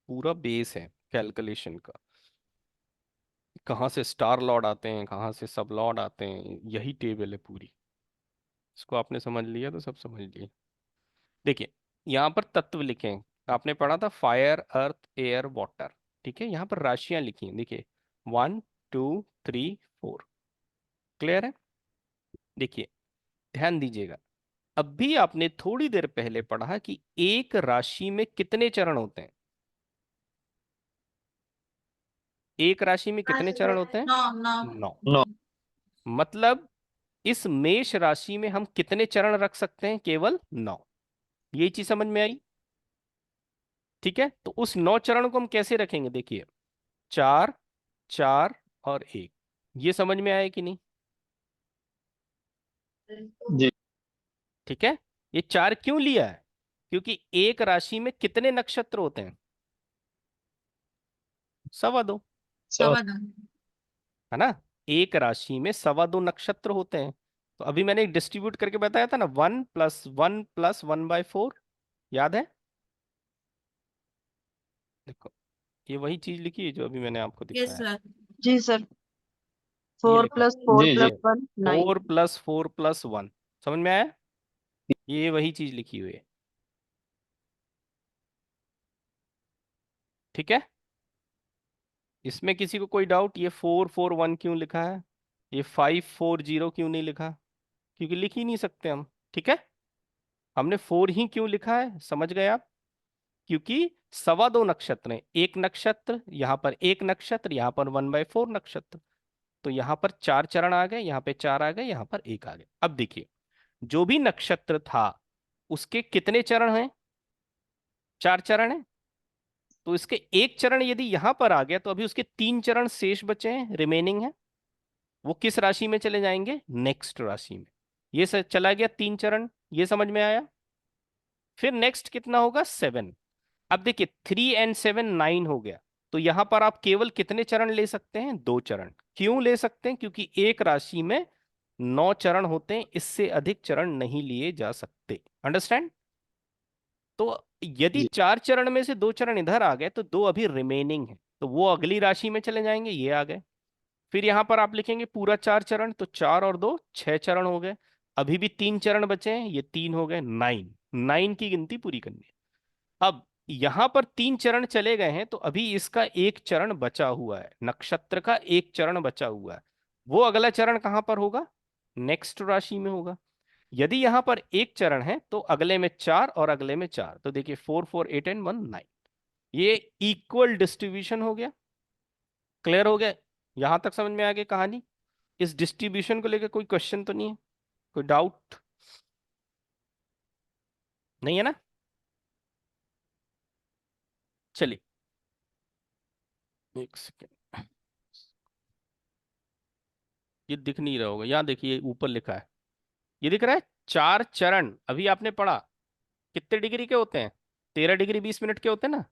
पूरा बेस है कैलकुलेशन का। कहाँ से स्टार लॉर्ड आते हैं, कहाँ से सब लॉर्ड आते हैं, यही टेबल है पूरी। इसको आपने समझ लिया तो सब समझ लिए। देखिए, यहाँ पर तत्व लिखे हैं, आपने पढ़ा था फायर अर्थ एयर वाटर। ठीक है, यहाँ पर राशियां लिखी हैं, देखिए 1 2 3 4। क्लियर है? देखिए, ध्यान दीजिएगा, अब भी आपने थोड़ी देर पहले पढ़ा कि एक राशि में कितने चरण होते हैं। एक राशि में कितने चरण होते हैं, 9। 9। मतलब इस मेष राशि में हम कितने चरण रख सकते हैं, केवल 9। ये चीज समझ में आई? ठीक है, तो उस 9 चरण को हम कैसे रखेंगे, देखिए 4 4 और 1। ये समझ में आया कि नहीं? जी। ठीक है, ये 4 क्यों लिया है, क्योंकि एक राशि में कितने नक्षत्र होते हैं, 2.25, है ना। एक राशि में 2.25 नक्षत्र होते हैं। तो अभी मैंने डिस्ट्रीब्यूट करके बताया था ना, 1 + 1 + 1/4, याद है? देखो, ये वही चीज लिखी है जो अभी मैंने आपको यस दिखाया। सर। जी सर। ये 4 लिखा + 4 जी, जी। + 1 9। 4 + 4 + 1, समझ में आया? ये वही चीज लिखी हुई है। ठीक है, इसमें किसी को कोई डाउट, ये 441 क्यों लिखा है, ये 540 क्यों नहीं लिखा? क्योंकि लिख ही नहीं सकते हम। ठीक है, हमने 4 ही क्यों लिखा है, समझ गए आप? क्योंकि 2.25 नक्षत्र हैं, एक नक्षत्र, यहाँ पर एक नक्षत्र, यहाँ पर 1/4 नक्षत्र। तो यहाँ पर 4 चरण आ गए, यहाँ पे 4 आ गए, यहाँ पर 1 आ गए। अब देखिए, जो भी नक्षत्र था उसके कितने चरण हैं, 4 चरण हैं। तो इसके एक चरण यदि यहां पर आ गया तो अभी उसके 3 चरण शेष बचे हैं, रिमेनिंग है। वो किस राशि में चले जाएंगे, नेक्स्ट राशि में। ये चला गया 3 चरण, ये समझ में आया? फिर नेक्स्ट कितना होगा, 7। अब देखिए 3 और 7 9 हो गया। तो यहां पर आप केवल कितने चरण ले सकते हैं, 2 चरण। क्यों ले सकते हैं, क्योंकि एक राशि में 9 चरण होते हैं, इससे अधिक चरण नहीं लिए जा सकते। अंडरस्टैंड? तो यदि जी। 4 चरण में से 2 चरण इधर आ गए तो 2 अभी रिमेनिंग है, तो वो अगली राशि में चले जाएंगे, ये आ गए। फिर यहां पर आप लिखेंगे पूरा 4 चरण, तो 4 और 2 6 चरण हो गए। अभी भी 3 चरण बचे हैं, ये 3 हो गए, 9 की गिनती पूरी करनी है। अब यहां पर 3 चरण चले गए हैं, तो अभी इसका एक चरण बचा हुआ है, नक्षत्र का एक चरण बचा हुआ है। वो अगला चरण कहां पर होगा? नेक्स्ट राशि में होगा। यदि यहां पर एक चरण है तो अगले में 4 और अगले में 4, तो देखिए 4 4 8 एंड 1 9। ये इक्वल डिस्ट्रीब्यूशन हो गया। क्लियर हो गया? यहां तक समझ में आ गई कहानी? इस डिस्ट्रीब्यूशन को लेकर कोई क्वेश्चन तो नहीं है, कोई डाउट नहीं है ना? चलिए एक सेकेंड, ये दिख नहीं रहा होगा, यहाँ देखिए ऊपर लिखा है, ये दिख रहा है 4 चरण। अभी आपने पढ़ा कितने डिग्री के होते हैं? 13 डिग्री 20 मिनट के होते हैं ना।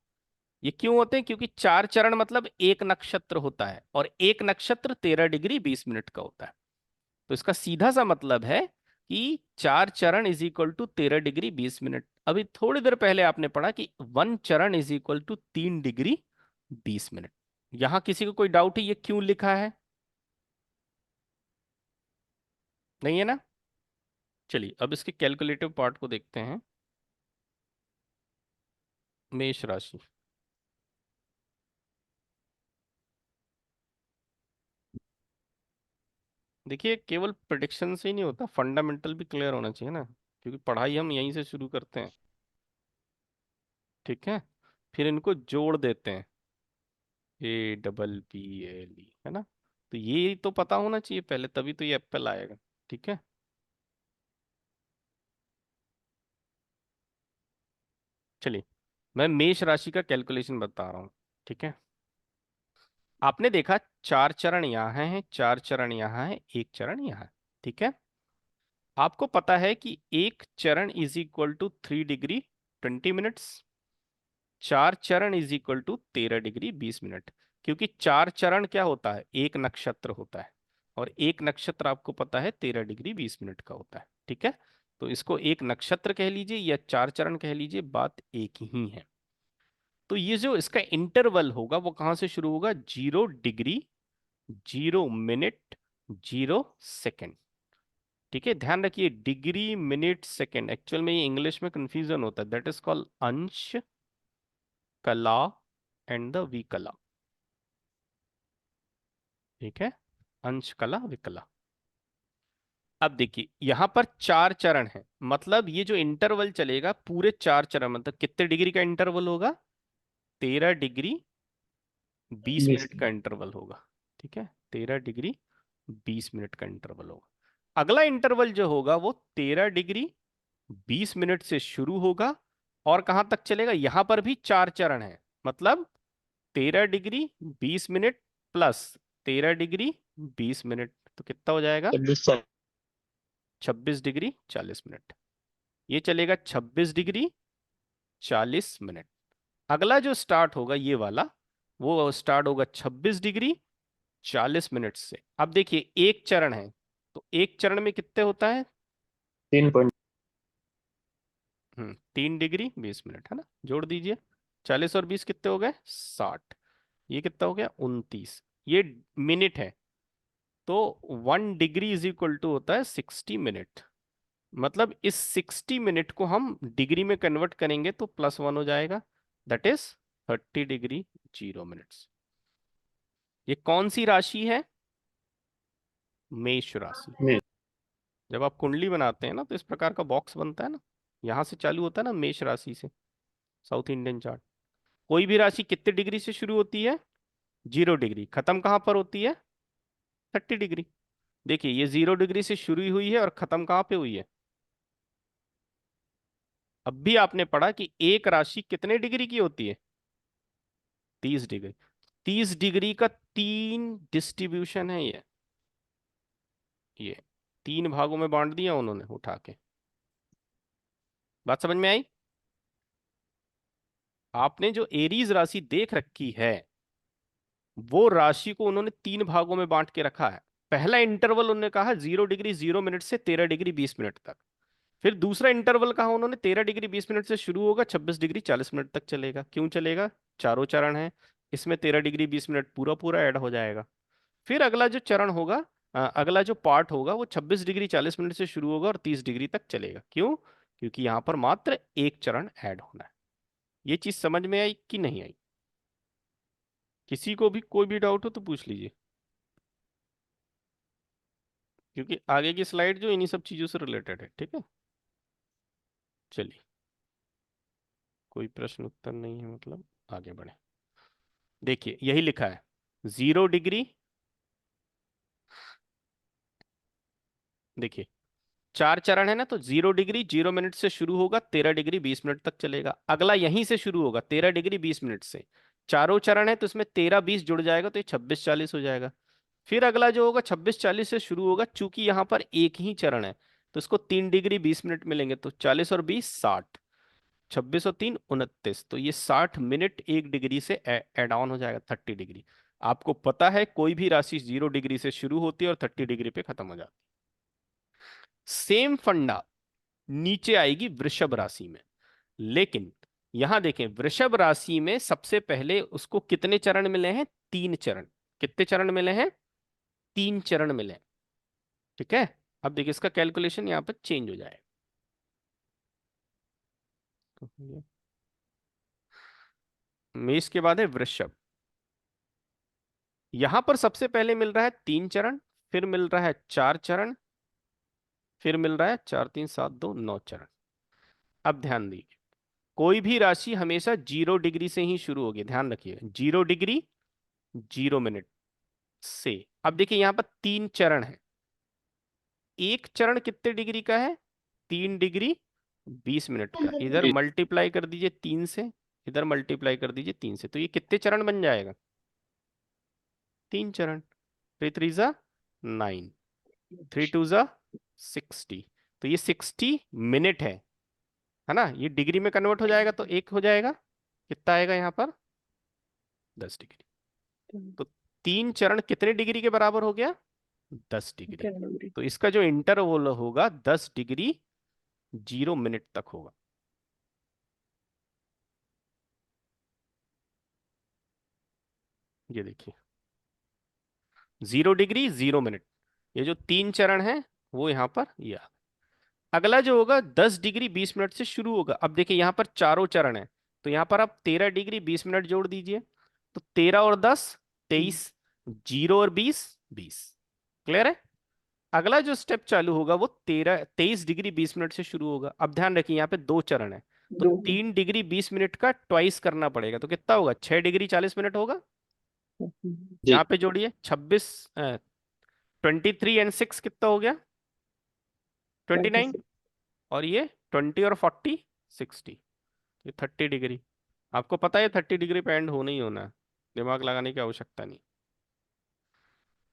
ये क्यों होते हैं? क्योंकि 4 चरण मतलब एक नक्षत्र होता है, और एक नक्षत्र 13 डिग्री 20 मिनट का होता है। तो इसका सीधा सा मतलब है कि 4 चरण is equal to 13 degree 20 minute. अभी थोड़ी देर पहले आपने पढ़ा कि 1 चरण is equal to 3 degree 20 minute. यहां किसी को कोई डाउट है ये क्यों लिखा है? नहीं है ना? चलिए अब इसके कैलकुलेटिव पार्ट को देखते हैं। मेष राशि, देखिए केवल प्रिडिक्शन से ही नहीं होता, फंडामेंटल भी क्लियर होना चाहिए ना, क्योंकि पढ़ाई हम यहीं से शुरू करते हैं। ठीक है, फिर इनको जोड़ देते हैं, APPLE, है ना? तो ये तो पता होना चाहिए पहले, तभी तो ये एप्पल आएगा। ठीक है, चलिए मैं मेष राशि का कैलकुलेशन बता रहा हूँ। ठीक है, आपने देखा 4 चरण यहाँ हैं, 4 चरण यहाँ है, एक चरण यहाँ है। ठीक है, आपको पता है कि एक चरण is equal to 3 degree 20 minutes, 4 चरण is equal to 13 degree 20 minute. क्योंकि 4 चरण क्या होता है? एक नक्षत्र होता है, और एक नक्षत्र आपको पता है 13 डिग्री 20 मिनट का होता है। ठीक है, तो इसको एक नक्षत्र कह लीजिए या 4 चरण कह लीजिए, बात एक ही है। तो ये जो इसका इंटरवल होगा वो कहां से शुरू होगा? 0 डिग्री 0 मिनट 0 सेकेंड। ठीक है, ध्यान रखिए डिग्री मिनट सेकेंड, एक्चुअल में ये इंग्लिश में कंफ्यूजन होता है, दैट इज कॉल्ड अंश कला एंड द विकला। ठीक है, अंश कला विकला। अब देखिए यहां पर 4 चरण है, मतलब ये जो इंटरवल चलेगा पूरे 4 चरण, मतलब कितने डिग्री का इंटरवल होगा? 13 डिग्री 20 20 मिनट का इंटरवल होगा। ठीक है, 13 डिग्री 20 मिनट का इंटरवल होगा। अगला इंटरवल जो होगा वो 13 डिग्री 20 मिनट से शुरू होगा, और कहां तक चलेगा? यहां पर भी 4 चरण है, मतलब 13 degree 20 minute plus 13 degree 20 minute, तो कितना हो जाएगा? 26 डिग्री 40 मिनट। ये चलेगा 26 डिग्री 40 मिनट। अगला जो स्टार्ट होगा ये वाला, वो स्टार्ट होगा 26 डिग्री 40 मिनट से। अब देखिए एक चरण है, तो एक चरण में कितने होता है? 3 3 डिग्री 20 मिनट, है ना? जोड़ दीजिए, 40 और 20 कितने हो गए? 60। ये कितना हो गया? 29। ये मिनट है, तो 1 डिग्री इज इक्वल टू होता है 60 मिनट। मतलब इस 60 मिनट को हम डिग्री में कन्वर्ट करेंगे तो +1 हो जाएगा, दैट इज 30 डिग्री 0 मिनट्स। ये कौन सी राशि है? मेष राशि। मेष। जब आप कुंडली बनाते हैं ना तो इस प्रकार का बॉक्स बनता है ना, यहां से चालू होता है ना मेष राशि से, साउथ इंडियन चार्ट। कोई भी राशि कितने डिग्री से शुरू होती है? 0 डिग्री। खत्म कहां पर होती है? 30 डिग्री। देखिए ये 0 डिग्री से शुरू हुई है और खत्म कहां पे हुई है? अब भी आपने पढ़ा कि एक राशि कितने डिग्री की होती है? 30 डिग्री। 30 डिग्री का 3 डिस्ट्रीब्यूशन है ये 3 भागों में बांट दिया उन्होंने उठा के। बात समझ में आई? आपने जो एरीज राशि देख रखी है वो राशि को उन्होंने 3 भागों में बांट के रखा है। पहला इंटरवल उन्होंने कहा 0 डिग्री 0 मिनट से 13 डिग्री 20 मिनट तक। फिर दूसरा इंटरवल कहा उन्होंने, 13 डिग्री 20 मिनट से शुरू होगा, 26 डिग्री 40 मिनट तक चलेगा। क्यों चलेगा? चारों चरण है, इसमें 13 डिग्री 20 मिनट पूरा पूरा ऐड हो जाएगा। फिर अगला जो चरण होगा, अगला जो पार्ट होगा वो 26 डिग्री 40 मिनट से शुरू होगा और 30 डिग्री तक चलेगा। क्यों? क्योंकि यहाँ पर मात्र एक चरण ऐड होना है। ये चीज समझ में आई कि नहीं आई? किसी को भी कोई भी डाउट हो तो पूछ लीजिए, क्योंकि आगे की स्लाइड जो इन्हीं सब चीजों से रिलेटेड है। ठीक है, चलिए, कोई प्रश्न उत्तर नहीं है मतलब आगे बढ़े। देखिए यही लिखा है 0 डिग्री, देखिए 4 चरण है ना, तो 0 डिग्री 0 मिनट से शुरू होगा, 13 डिग्री 20 मिनट तक चलेगा। अगला यहीं से शुरू होगा 13 डिग्री 20 मिनट से। चारों चरण है तो इसमें 13 20 जुड़ जाएगा तो ये 26 40 हो जाएगा। फिर अगला जो होगा 26 40 से शुरू होगा, चूंकि यहाँ पर एक ही चरण है तो इसको 3 डिग्री 20 मिनट मिलेंगे, तो 40 और 20 60, 26 और 3 29, तो ये 60 मिनट 1 डिग्री से ऐड ऑन हो जाएगा 30 डिग्री। आपको पता है कोई भी राशि 0 डिग्री से शुरू होती है और 30 डिग्री पे खत्म हो जाती है। सेम फंडा नीचे आएगी वृषभ राशि में, लेकिन यहां देखें वृषभ राशि में सबसे पहले उसको कितने चरण मिले हैं? 3 चरण। कितने चरण मिले हैं? 3 चरण मिले हैं। ठीक है, अब देखिए इसका कैलकुलेशन यहां पर चेंज हो जाएगा। मेष के बाद है वृषभ। यहां पर सबसे पहले मिल रहा है 3 चरण, फिर मिल रहा है 4 चरण, फिर मिल रहा है 4 3 7 2 9 चरण। अब ध्यान दीजिए, कोई भी राशि हमेशा 0 डिग्री से ही शुरू होगी, ध्यान रखिए 0 डिग्री 0 मिनट से। अब देखिए यहां पर 3 चरण है, एक चरण कितने डिग्री का है? 3 डिग्री 20 मिनट का। इधर मल्टीप्लाई कर दीजिए 3 से, इधर मल्टीप्लाई कर दीजिए 3 से, तो ये कितने चरण बन जाएगा? 3 चरण। 3 3 जा 9, 3 2 जा 60, तो ये 60 मिनट है ना। ये डिग्री में कन्वर्ट हो जाएगा तो एक हो जाएगा, कितना आएगा यहाँ पर? 10 डिग्री। तो 3 चरण कितने डिग्री के बराबर हो गया? 10 डिग्री। तो इसका जो इंटरवल होगा 10 डिग्री 0 मिनट तक होगा। ये देखिए 0 डिग्री 0 मिनट, ये जो 3 चरण है वो यहाँ पर ये अगला जो होगा 10 डिग्री 20 मिनट से शुरू होगा। अब देखिए यहाँ पर चारों चरण है, तो यहाँ पर आप 13 डिग्री 20 मिनट जोड़ दीजिए, तो 13 और 10 23, 0 और 20 20। क्लियर है? अगला जो स्टेप चालू होगा वो 23 डिग्री 20 मिनट से शुरू होगा। अब ध्यान रखिए यहाँ पे 2 चरण है, तो 3 डिग्री 20 मिनट का ट्वाइस करना पड़ेगा, तो कितना होगा? 6 डिग्री 40 मिनट होगा। यहाँ पे जोड़िए 26 23 एंड 6 कितना हो गया? 29, और ये 20 और 40 60, ये 30 डिग्री। आपको पता है 30 डिग्री पे एंड होना ही होना है, दिमाग लगाने की आवश्यकता नहीं।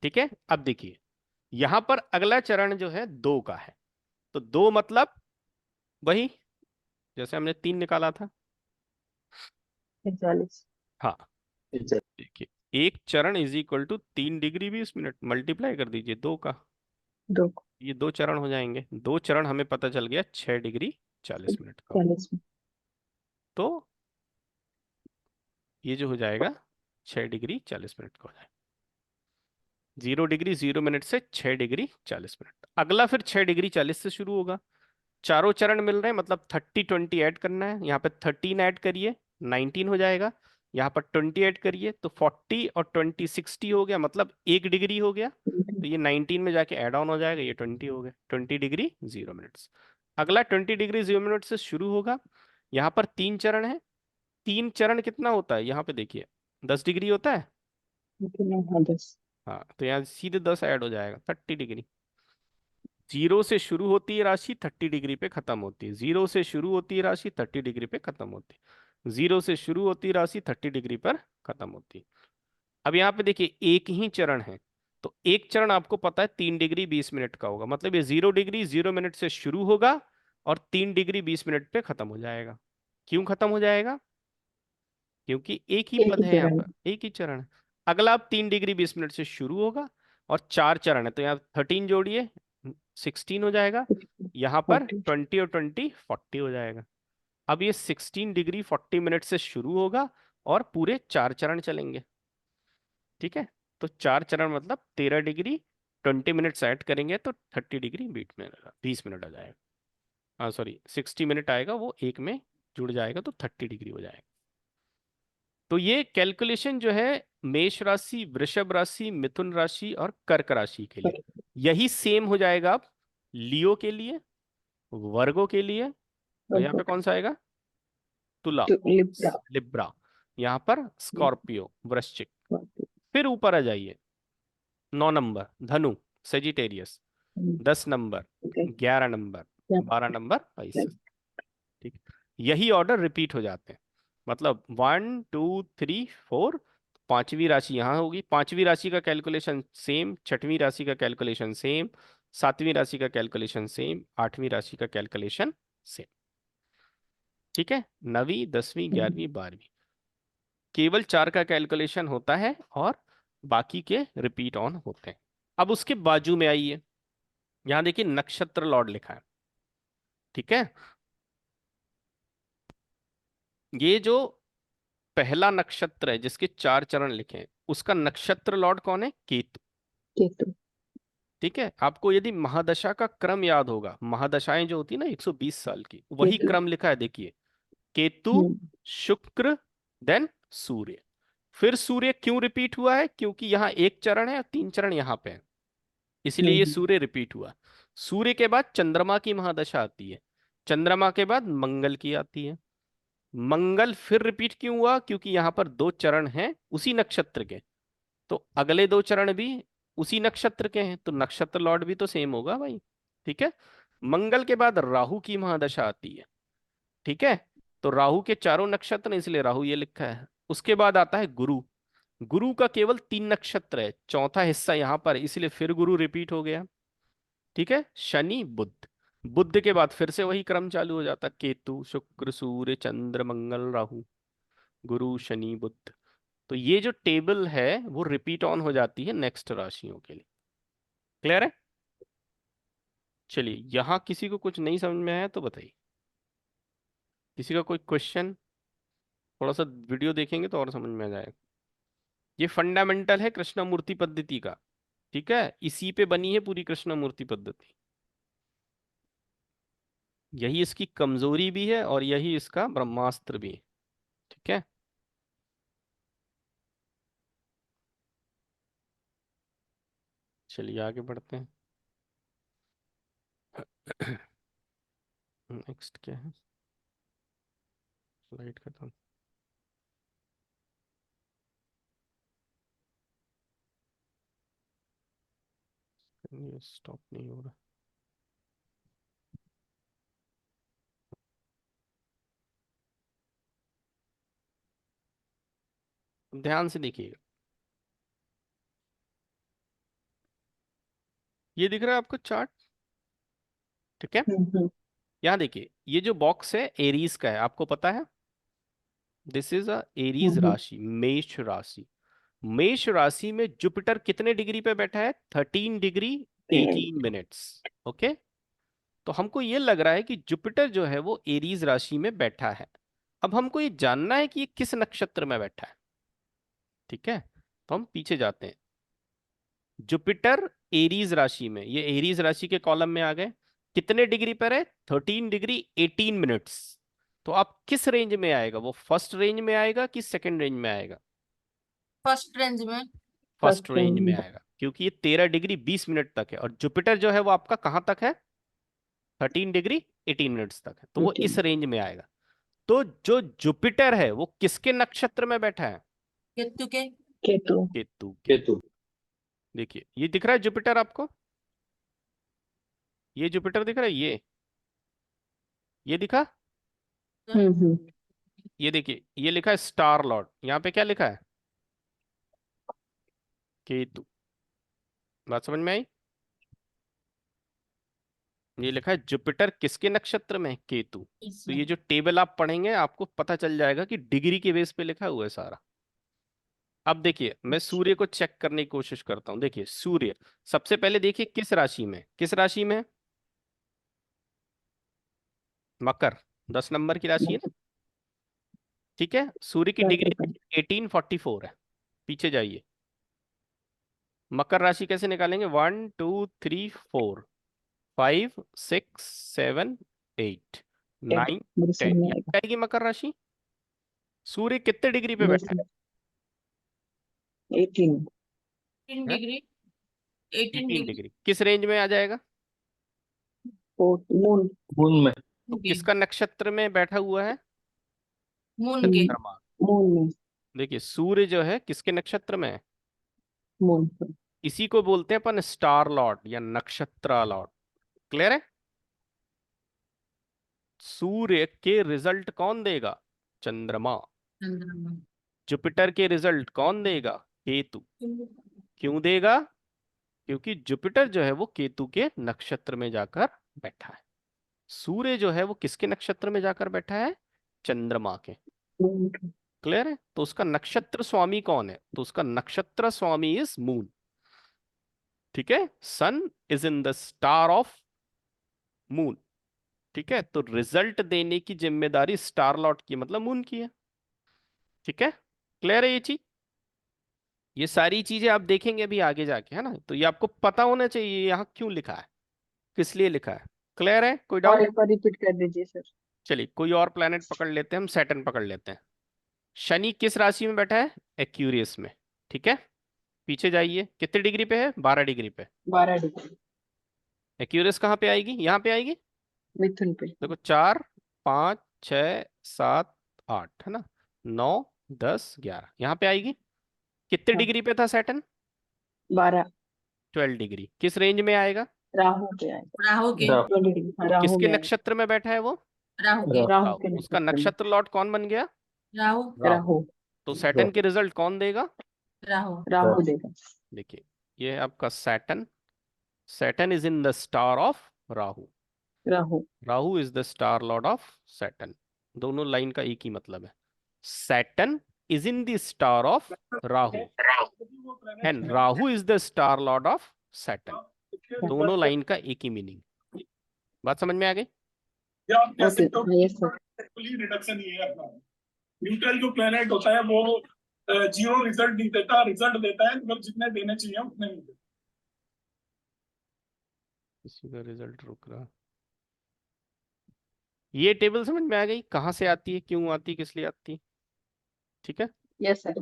ठीक है, अब देखिए यहां पर अगला चरण जो है 2 का है, तो 2 मतलब वही जैसे हमने 3 निकाला था। 40। हाँ, देखिए एक चरण is equal to 3 degree 20 minute, multiply कर दीजिए 2 का, 2 ये 2 चरण हो जाएंगे। 2 चरण हमें पता चल गया 6 डिग्री 40 मिनट का, 40। तो ये जो हो जाएगा 6 डिग्री 40 मिनट का हो जाएगा। 0 डिग्री 0 मिनट से 6 डिग्री 40 मिनट। अगला फिर 6 डिग्री 40 से शुरू होगा। चारों चरण मिल रहे हैं, मतलब 30 20 ऐड करना है। यहाँ पे 13 ऐड करिए 19 हो जाएगा, यहाँ पर 20 ऐड करिए तो 40 और 20 60 हो गया, मतलब 1 डिग्री हो गया, तो ये 19 में जाके ऐड ऑन हो जाएगा, ये 20 हो गया। 20 डिग्री 0 मिनट्स। अगला 20 डिग्री 0 मिनट से शुरू होगा। यहाँ पर 3 चरण है, 3 चरण कितना होता है? यहाँ पे देखिए 10 डिग्री होता है। हाँ, तो यहाँ सीधे 10 ऐड हो जाएगा 30 डिग्री। 0 से शुरू होती है राशि 30 डिग्री पे खत्म होती है। 0 से शुरू होती है राशि 30 डिग्री पे खत्म होती है। 0 से शुरू होती है राशि 30 डिग्री पर खत्म होती है। अब यहाँ पे देखिए एक ही चरण है, तो एक चरण आपको पता है 3 डिग्री 20 मिनट का होगा, मतलब ये 0 डिग्री 0 मिनट से शुरू होगा और 3 डिग्री 20 मिनट पे खत्म हो जाएगा। क्यों खत्म हो जाएगा? क्योंकि एक ही पद है यहाँ पर, एक ही चरण है। अगला अब 3 डिग्री 20 मिनट से शुरू होगा और 4 चरण है, तो यहाँ 13 जोड़िए 16 हो जाएगा, यहाँ पर 40 20 और 20 40 हो जाएगा। अब ये 16 डिग्री 40 मिनट से शुरू होगा और पूरे 4 चरण चलेंगे। ठीक है, तो 4 चरण मतलब 13 डिग्री 20 मिनट ऐड करेंगे तो 30 डिग्री 20 मिनट आ जाएगा। हाँ सॉरी 60 मिनट आएगा, वो एक में जुड़ जाएगा तो 30 डिग्री हो जाएगा। तो ये कैलकुलेशन जो है मेष राशि, वृषभ राशि, मिथुन राशि और कर्क राशि के लिए, यही सेम हो जाएगा अब लियो के लिए, वर्गो के लिए, और यहाँ पे कौन सा आएगा? तुला, तो लिब्रा लिब्रा, यहाँ पर स्कॉर्पियो, वृश्चिक। फिर ऊपर आ जाइए, 9 नंबर धनु, सेजिटेरियस, 10 नंबर, 11 नंबर, 12 नंबर, 22। ठीक, यही ऑर्डर रिपीट हो जाते हैं। मतलब 1 2 3 4, पांचवी राशि यहाँ होगी, पांचवी राशि का कैलकुलेशन सेम, छठवीं राशि का कैलकुलेशन सेम, सातवीं राशि का कैलकुलेशन सेम, आठवीं राशि का कैलकुलेशन सेम। ठीक है, 9वीं 10वीं 11वीं 12वीं केवल 4 का कैलकुलेशन होता है और बाकी के रिपीट ऑन होते हैं। अब उसके बाजू में आइए, यहां देखिए नक्षत्र लॉर्ड लिखा है। ठीक है, ये जो पहला नक्षत्र है जिसके 4 चरण लिखे हैं, उसका नक्षत्र लॉर्ड कौन है? केतु। केतु ठीक है, आपको यदि महादशा का क्रम याद होगा, महादशाएं जो होती है ना 120 साल की, वही केतु क्रम लिखा है, देखिए केतु, शुक्र, देन सूर्य। फिर सूर्य क्यों रिपीट हुआ है? क्योंकि यहाँ एक चरण है और 3 चरण यहाँ पे है, इसलिए ये सूर्य रिपीट हुआ। सूर्य के बाद चंद्रमा की महादशा आती है, चंद्रमा के बाद मंगल की आती है। मंगल फिर रिपीट क्यों हुआ? क्योंकि यहाँ पर 2 चरण हैं उसी नक्षत्र के, तो अगले 2 चरण भी उसी नक्षत्र के हैं, तो नक्षत्र लॉर्ड भी तो सेम होगा भाई। ठीक है, मंगल के बाद राहु की महादशा आती है। ठीक है, तो राहु के चारों नक्षत्र हैं, इसलिए राहु ये लिखा है। उसके बाद आता है गुरु। गुरु का केवल 3 नक्षत्र है, चौथा हिस्सा यहाँ पर, इसलिए फिर गुरु रिपीट हो गया। ठीक है, शनि बुध, बुध के बाद फिर से वही क्रम चालू हो जाता, केतु शुक्र सूर्य चंद्र मंगल राहु, गुरु शनि बुध। तो ये जो टेबल है वो रिपीट ऑन हो जाती है नेक्स्ट राशियों के लिए। क्लियर है? चलिए, यहां किसी को कुछ नहीं समझ में आया तो बताइए, किसी का कोई क्वेश्चन? थोड़ा सा वीडियो देखेंगे तो और समझ में आ जाएगा। ये फंडामेंटल है कृष्णमूर्ति पद्धति का। ठीक है, इसी पे बनी है पूरी कृष्णमूर्ति पद्धति, यही इसकी कमजोरी भी है और यही इसका ब्रह्मास्त्र भी है। ठीक है, चलिए आगे बढ़ते हैं। नेक्स्ट क्या है? स्लाइड खत्म। ये स्टॉप नहीं हो रहा। ध्यान से देखिएगा, ये दिख रहा है आपको चार्ट? ठीक है, यहाँ देखिए, ये जो बॉक्स है एरीज का है, आपको पता है दिस इज अ एरीज राशि, मेष राशि। मेष राशि में जुपिटर कितने डिग्री पे बैठा है? 13 डिग्री 18 मिनट्स। ओके, तो हमको ये लग रहा है कि जुपिटर जो है वो एरीज राशि में बैठा है। अब हमको ये जानना है कि ये किस नक्षत्र में बैठा है। ठीक है, तो हम पीछे जाते हैं, जुपिटर एरीज राशि में, ये एरीज राशि के कॉलम में आ गए। कितने डिग्री पर है? 13 डिग्री 18 मिनट्स। तो आप किस रेंज में आएगा? वो फर्स्ट रेंज में आएगा कि सेकंड रेंज में आएगा? फर्स्ट रेंज में। फर्स्ट रेंज में आएगा, क्योंकि ये 13 डिग्री 20 मिनट तक है और जुपिटर जो है वो आपका कहां तक है? 13 डिग्री 18 मिनट्स तक है, तो वो इस रेंज में आएगा। तो जो जुपिटर है वो किसके नक्षत्र में बैठा है? केतु के। केतु केतु के। केतु देखिए, ये दिख रहा है जुपिटर आपको? ये जुपिटर दिख रहा है, ये दिखा? ये देखिए, ये लिखा है स्टार लॉर्ड, यहाँ पे क्या लिखा है? केतु। बात समझ में आई? ये लिखा है जुपिटर किसके नक्षत्र में? केतु। तो इसमें ये जो टेबल आप पढ़ेंगे आपको पता चल जाएगा कि डिग्री के बेस पे लिखा हुआ है सारा। अब देखिए, मैं सूर्य को चेक करने की कोशिश करता हूं। देखिए सूर्य सबसे पहले देखिए किस राशि में, किस राशि में? मकर 10 नंबर की राशि है ना, ठीक है। सूर्य की डिग्री 1844 है। पीछे जाइए, मकर राशि कैसे निकालेंगे? 1 2 3 4 5 6 7 8 9 मेरे 10 सामने यहाँ आएगा। पे आएगी मकर राशि। सूर्य कितने डिग्री पे बैठा 18 18 है? डिग्री 18 18 डिग्री डिग्री किस रेंज में आ जाएगा? मून मून में। तो किसका नक्षत्र में बैठा हुआ है? मून के चंद्रमा। मून में देखिए सूर्य जो है किसके नक्षत्र में है? मून इसी को बोलते हैं अपन स्टार लॉर्ड या नक्षत्र लॉर्ड। क्लियर है? सूर्य के रिजल्ट कौन देगा? चंद्रमा। चंद्रमा जुपिटर के रिजल्ट कौन देगा? केतु। क्यों देगा? क्योंकि जुपिटर जो है वो केतु के नक्षत्र में जाकर बैठा है। सूर्य जो है वो किसके नक्षत्र में जाकर बैठा है? चंद्रमा के। मून क्लियर है? तो उसका नक्षत्र स्वामी कौन है? तो उसका नक्षत्र स्वामी इज मून। ठीक है, sun is in the star of moon. ठीक है, तो रिजल्ट देने की जिम्मेदारी स्टार लॉर्ड की, मतलब मून की है। ठीक है, क्लियर है ये चीज? ये सारी चीजें आप देखेंगे अभी आगे जाके, है ना, तो ये आपको पता होना चाहिए यहाँ क्यों लिखा है, किस लिए लिखा है। क्लियर है? कोई और डाउट? एक बार रिपीट कर दीजिए सर। चलिए कोई और प्लेनेट पकड़ लेते हैं, हम सैटर्न पकड़ लेते हैं। शनि किस राशि में बैठा है? एक्यूरियस में। ठीक है, पीछे जाइए, कितने डिग्री पे है? 12 डिग्री पे। 12 डिग्री एक्यूरियस कहाँ पे आएगी? यहाँ पे आएगी। मिथुन पे। देखो 4 5 6 7 8, है ना, 9 10 11 यहाँ पे आएगी। कितने हाँ। डिग्री पे था सैटर्न? 12 12 डिग्री। किस रेंज में आएगा? राहु पे आएगा। राहु के 20 डिग्री हाँ, तो राहु किसके में आएगा। नक्षत्र में बैठा है वो? राहु के राहु राहु। के उसका नक्षत्र में। नक्षत्र लॉर्ड कौन बन गया? राहु राहु तो सैटर्न के रिजल्ट कौन देगा? राहु राहु देगा। देखिए ये है आपका Saturn. Saturn is in the star of Rahu. Rahu Rahu is the star Lord of Saturn. दोनों लाइन का एक ही मतलब है। Saturn is in the star of Rahu and Rahu is the star Lord of Saturn. दोनों लाइन का एक ही मीनिंग। बात समझ में आ गई? या आप कह ओके सकते हो यस सर। एक्चुअली रिडक्शन ही है अपना। न्यूट्रल जो प्लेनेट होता है वो जीरो रिजल्ट नहीं देता, रिजल्ट देता है मतलब जितने देने चाहिए उतने नहीं देता। किसी का रिजल्ट रुक रहा। ये टेबल समझ में आ गई कहाँ से आती है, क्यों आती है, किस लिए आती है? ठीक है, यस सर।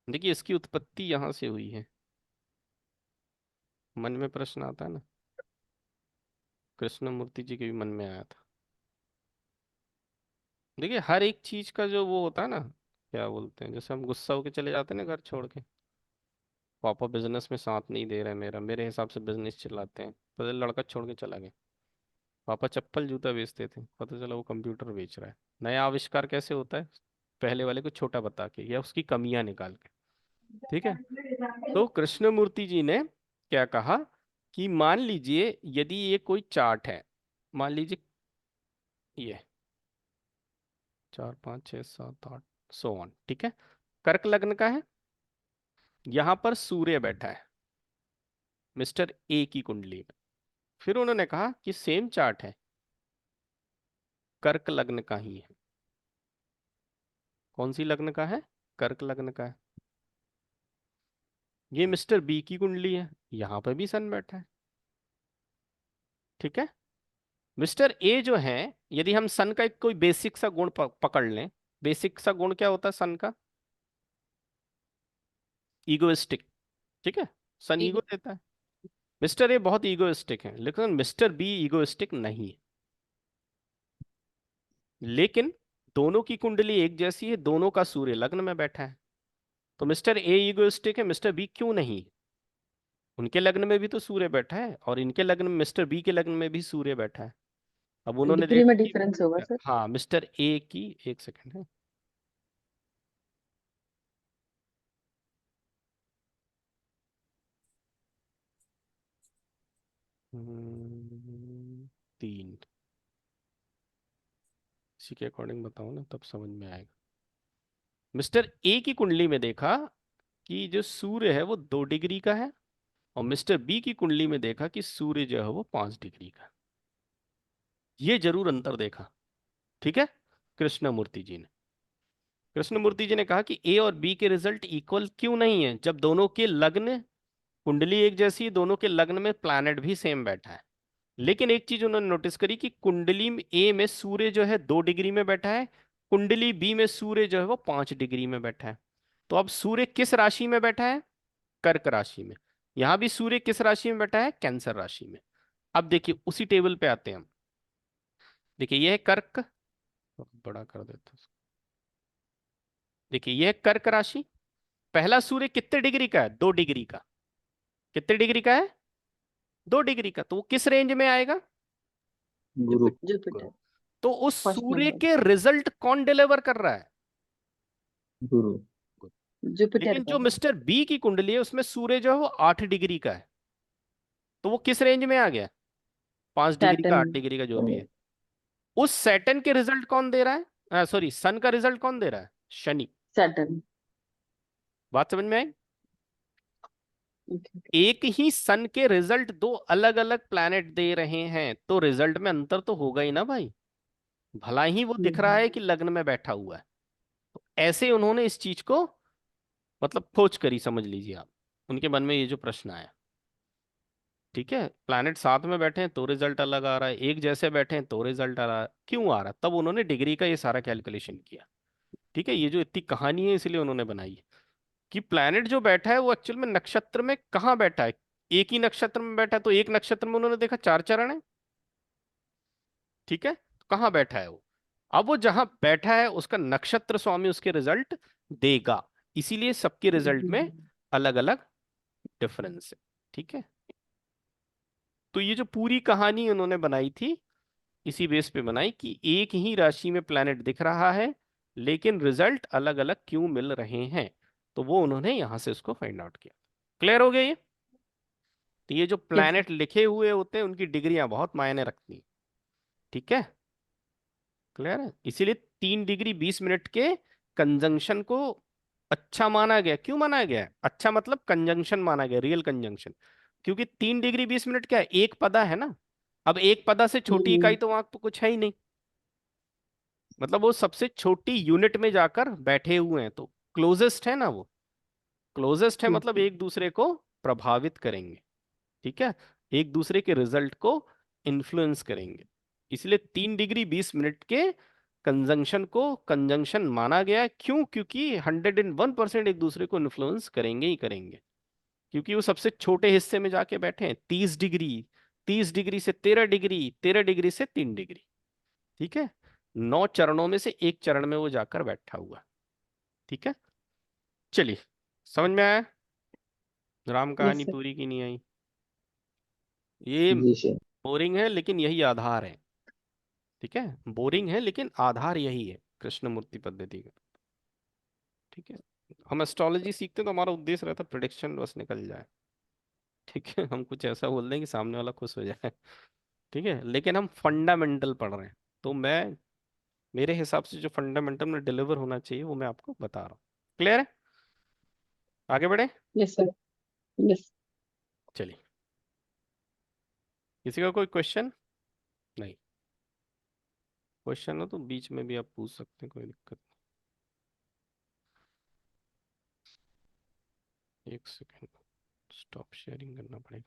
देखिए इसकी उत्पत्ति यहां से हुई है। मन में प्रश्न आता है ना, कृष्णमूर्ति जी के भी मन में आया था। देखिए हर एक चीज का जो वो होता है ना, क्या बोलते हैं, जैसे हम गुस्सा होके चले जाते हैं ना घर छोड़ के, पापा बिजनेस में साथ नहीं दे रहे मेरा, मेरे हिसाब से बिजनेस चलाते हैं, पता लड़का छोड़ के चला गया। पापा चप्पल जूता बेचते थे, पता चला वो कंप्यूटर बेच रहा है। नया आविष्कार कैसे होता है? पहले वाले को छोटा बता के या उसकी कमियां निकाल के। ठीक है, तो कृष्णमूर्ति जी ने क्या कहा कि मान लीजिए यदि ये कोई चार्ट है, मान लीजिए ये 4 5 6 7 8 सो ऑन, ठीक है, कर्क लग्न का है, यहां पर सूर्य बैठा है मिस्टर ए की कुंडली में। फिर उन्होंने कहा कि सेम चार्ट है, कर्क लग्न का ही है। कौन सी लग्न का है? कर्क लग्न का है। ये मिस्टर बी की कुंडली है, यहां पर भी सन बैठा है। ठीक है, मिस्टर ए जो है, यदि हम सन का एक कोई बेसिक सा गुण पकड़ लें, बेसिक सा गुण क्या होता है सन का? ईगोइस्टिक। ठीक है, सन ईगो देता है। मिस्टर ए बहुत ईगोइस्टिक है, लेकिन मिस्टर बी ईगोइस्टिक नहीं है। लेकिन दोनों की कुंडली एक जैसी है, दोनों का सूर्य लग्न में बैठा है। तो मिस्टर ए ईगोइस्टिक है, मिस्टर बी क्यों नहीं? उनके लग्न में भी तो सूर्य बैठा है और इनके लग्न में, मिस्टर बी के लग्न में भी सूर्य बैठा है। अब उन्होंने डिग्री में देखा डिफरेंस होगा कि सर। हाँ मिस्टर ए की, एक सेकंड है, हम्म, 3, इसी के अकॉर्डिंग बताओ ना तब समझ में आएगा। मिस्टर ए की कुंडली में देखा कि जो सूर्य है वो 2 डिग्री का है, और मिस्टर बी की कुंडली में देखा कि सूर्य जो है वो 5 डिग्री का। ये जरूर अंतर देखा। ठीक है, कृष्णमूर्ति जी ने कृष्णमूर्ति जी ने कहा कि ए और बी के रिजल्ट इक्वल क्यों नहीं है, जब दोनों के लग्न कुंडली एक जैसी है, दोनों के लग्न में प्लैनेट भी सेम बैठा है। लेकिन एक चीज उन्होंने नोटिस करी कि कुंडली ए में सूर्य जो है 2 डिग्री में बैठा है, कुंडली बी में सूर्य जो है वो 5 डिग्री में बैठा है। तो अब सूर्य किस राशि में बैठा है? कर्क राशि में। यहां भी सूर्य किस राशि में बैठा है? कैंसर राशि में। अब देखिए उसी टेबल पे आते हैं हम। देखिए यह है कर्क, बड़ा कर देते हैं। देखिए यह है कर्क राशि। पहला सूर्य कितने डिग्री का है? 2 डिग्री का। कितने डिग्री का है? 2 डिग्री का। तो वो किस रेंज में आएगा? गुरु। जुपिटर तो उस फर्स्ट सूर्य नंबर के रिजल्ट कौन डिलीवर कर रहा है? गुरु। जुपिटर लेकिन का जो मिस्टर बी की कुंडली है उसमें सूर्य जो है वो 8 डिग्री का है। तो वो किस रेंज में आ गया? 5 डिग्री का, सैटर्न 8 डिग्री का, जो भी है। उस सैटर्न के रिजल्ट कौन दे रहा है? सॉरी, सन का रिजल्ट कौन दे रहा है? शनि। सैटर्न बात समझ में आई? एक ही सन के रिजल्ट दो अलग अलग प्लैनेट दे रहे हैं, तो रिजल्ट में अंतर तो होगा ही ना भाई। भला ही वो दिख रहा है कि लग्न में बैठा हुआ है। तो ऐसे उन्होंने इस चीज को मतलब खोज करी, समझ लीजिए आप। उनके मन में ये जो प्रश्न आया, ठीक है, प्लैनेट साथ में बैठे हैं तो रिजल्ट अलग आ रहा है, एक जैसे बैठे हैं तो रिजल्ट आ रहा है, क्यों आ रहा है? तब उन्होंने डिग्री का ये सारा कैलकुलेशन किया। ठीक है, ये जो इतनी कहानी है इसलिए उन्होंने बनाई है कि प्लैनेट जो बैठा है वो एक्चुअल में नक्षत्र में कहाँ बैठा है। एक ही नक्षत्र में बैठा है, तो एक नक्षत्र में उन्होंने देखा 4 चरण है। ठीक है, तो कहाँ बैठा है वो? अब वो जहां बैठा है उसका नक्षत्र स्वामी उसके रिजल्ट देगा। इसीलिए सबके रिजल्ट में अलग अलग डिफरेंस है। ठीक है, तो ये जो पूरी कहानी उन्होंने बनाई थी इसी बेस पे बनाई कि एक ही राशि में प्लैनेट दिख रहा है लेकिन रिजल्ट अलग अलग क्यों मिल रहे हैं। तो वो उन्होंने यहां से उसको फाइंड आउट किया। क्लियर हो गया ये? तो ये जो यस प्लैनेट लिखे हुए होते हैं उनकी डिग्रियां बहुत मायने रखती हैं। ठीक है, क्लियर है? इसीलिए 3 डिग्री 20 मिनट के कंजंक्शन को अच्छा माना गया। क्यों माना गया? अच्छा मतलब कंजंक्शन माना गया, रियल कंजंक्शन। क्योंकि 3 डिग्री 20 मिनट क्या है? एक पदा है ना। अब एक पदा से छोटी इकाई तो वहां पर कुछ है ही नहीं। मतलब वो सबसे छोटी यूनिट में जाकर बैठे हुए हैं, तो क्लोजेस्ट है ना वो। क्लोजेस्ट है मतलब एक दूसरे को प्रभावित करेंगे। ठीक है, एक दूसरे के रिजल्ट को इन्फ्लुएंस करेंगे। इसलिए 3 डिग्री 20 मिनट के कंजंक्शन को कंजंक्शन माना गया है। क्यों? क्योंकि 101% एक दूसरे को इन्फ्लुएंस करेंगे ही करेंगे। क्योंकि वो सबसे छोटे हिस्से में जाके बैठे हैं। 30 डिग्री, 30 डिग्री से 13 डिग्री, 13 डिग्री से 3 डिग्री। ठीक है, 9 चरणों में से एक चरण में वो जाकर बैठा हुआ है। ठीक है, चलिए, समझ में आया? राम यस कहानी सर पूरी की नहीं आई। ये जी सर। बोरिंग है लेकिन यही आधार है। ठीक है, बोरिंग है लेकिन आधार यही है कृष्णमूर्ति पद्धति का। ठीक है, हम एस्ट्रोलॉजी सीखते हैं तो हमारा उद्देश्य रहता है प्रिडिक्शन बस निकल जाए। ठीक है, हम कुछ ऐसा बोल दें कि सामने वाला खुश हो जाए। ठीक है, लेकिन हम फंडामेंटल पढ़ रहे हैं। तो मैं, मेरे हिसाब से जो फंडामेंटल में डिलीवर होना चाहिए वो मैं आपको बता रहा हूँ। क्लियर है? आगे बढ़े? यस सर यस चलिए, किसी का कोई क्वेश्चन? नहीं? क्वेश्चन हो तो बीच में भी आप पूछ सकते हैं, कोई दिक्कत नहीं। एक सेकेंड, स्टॉप शेयरिंग करना पड़ेगा।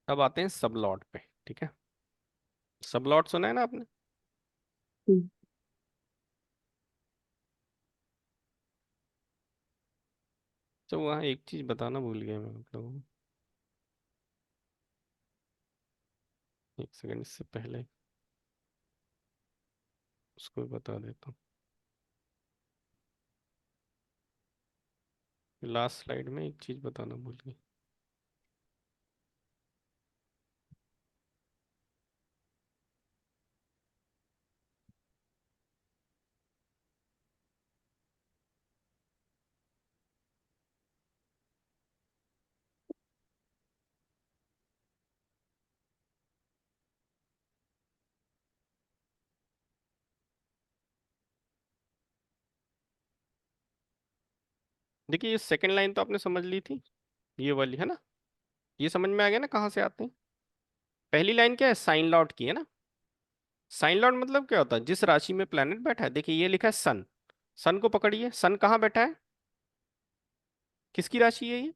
अब आते हैं सब लॉट पे। ठीक है, सब लॉट सुना है ना आपने? तो वहाँ एक चीज बताना भूल गया मैं आप लोगों को। एक सेकंड, इससे पहले उसको भी बता देता हूँ। लास्ट स्लाइड में एक चीज बताना भूल गया। देखिए ये सेकंड लाइन तो आपने समझ ली थी, ये वाली है ना, ये समझ में आ गया ना कहाँ से आते हैं। पहली लाइन क्या है, साइन लॉट की है ना। साइन लॉट मतलब क्या होता है, जिस राशि में प्लेनेट बैठा है। देखिए ये लिखा है सन, सन को पकड़िए, सन कहाँ बैठा है, किसकी राशि है ये,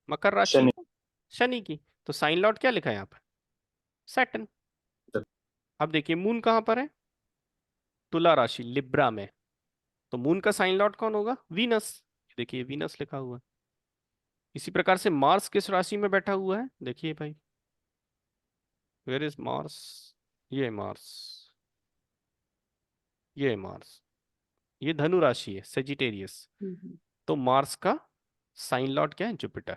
मकर राशि शनि। है, शनि की। तो साइन लॉट क्या लिखा है यहाँ पर, सैटर्न। अब देखिए मून कहाँ पर है, तुला राशि लिब्रा में, तो मून का साइन लॉर्ड कौन होगा, वीनस। देखिए वीनस लिखा हुआ है। इसी प्रकार से मार्स किस राशि में बैठा हुआ है, देखिए भाई, वेयर इज मार्स, ये मार्स, ये मार्स, ये धनु राशि है, सेजिटेरियस। तो मार्स का साइन लॉर्ड क्या है, जुपिटर।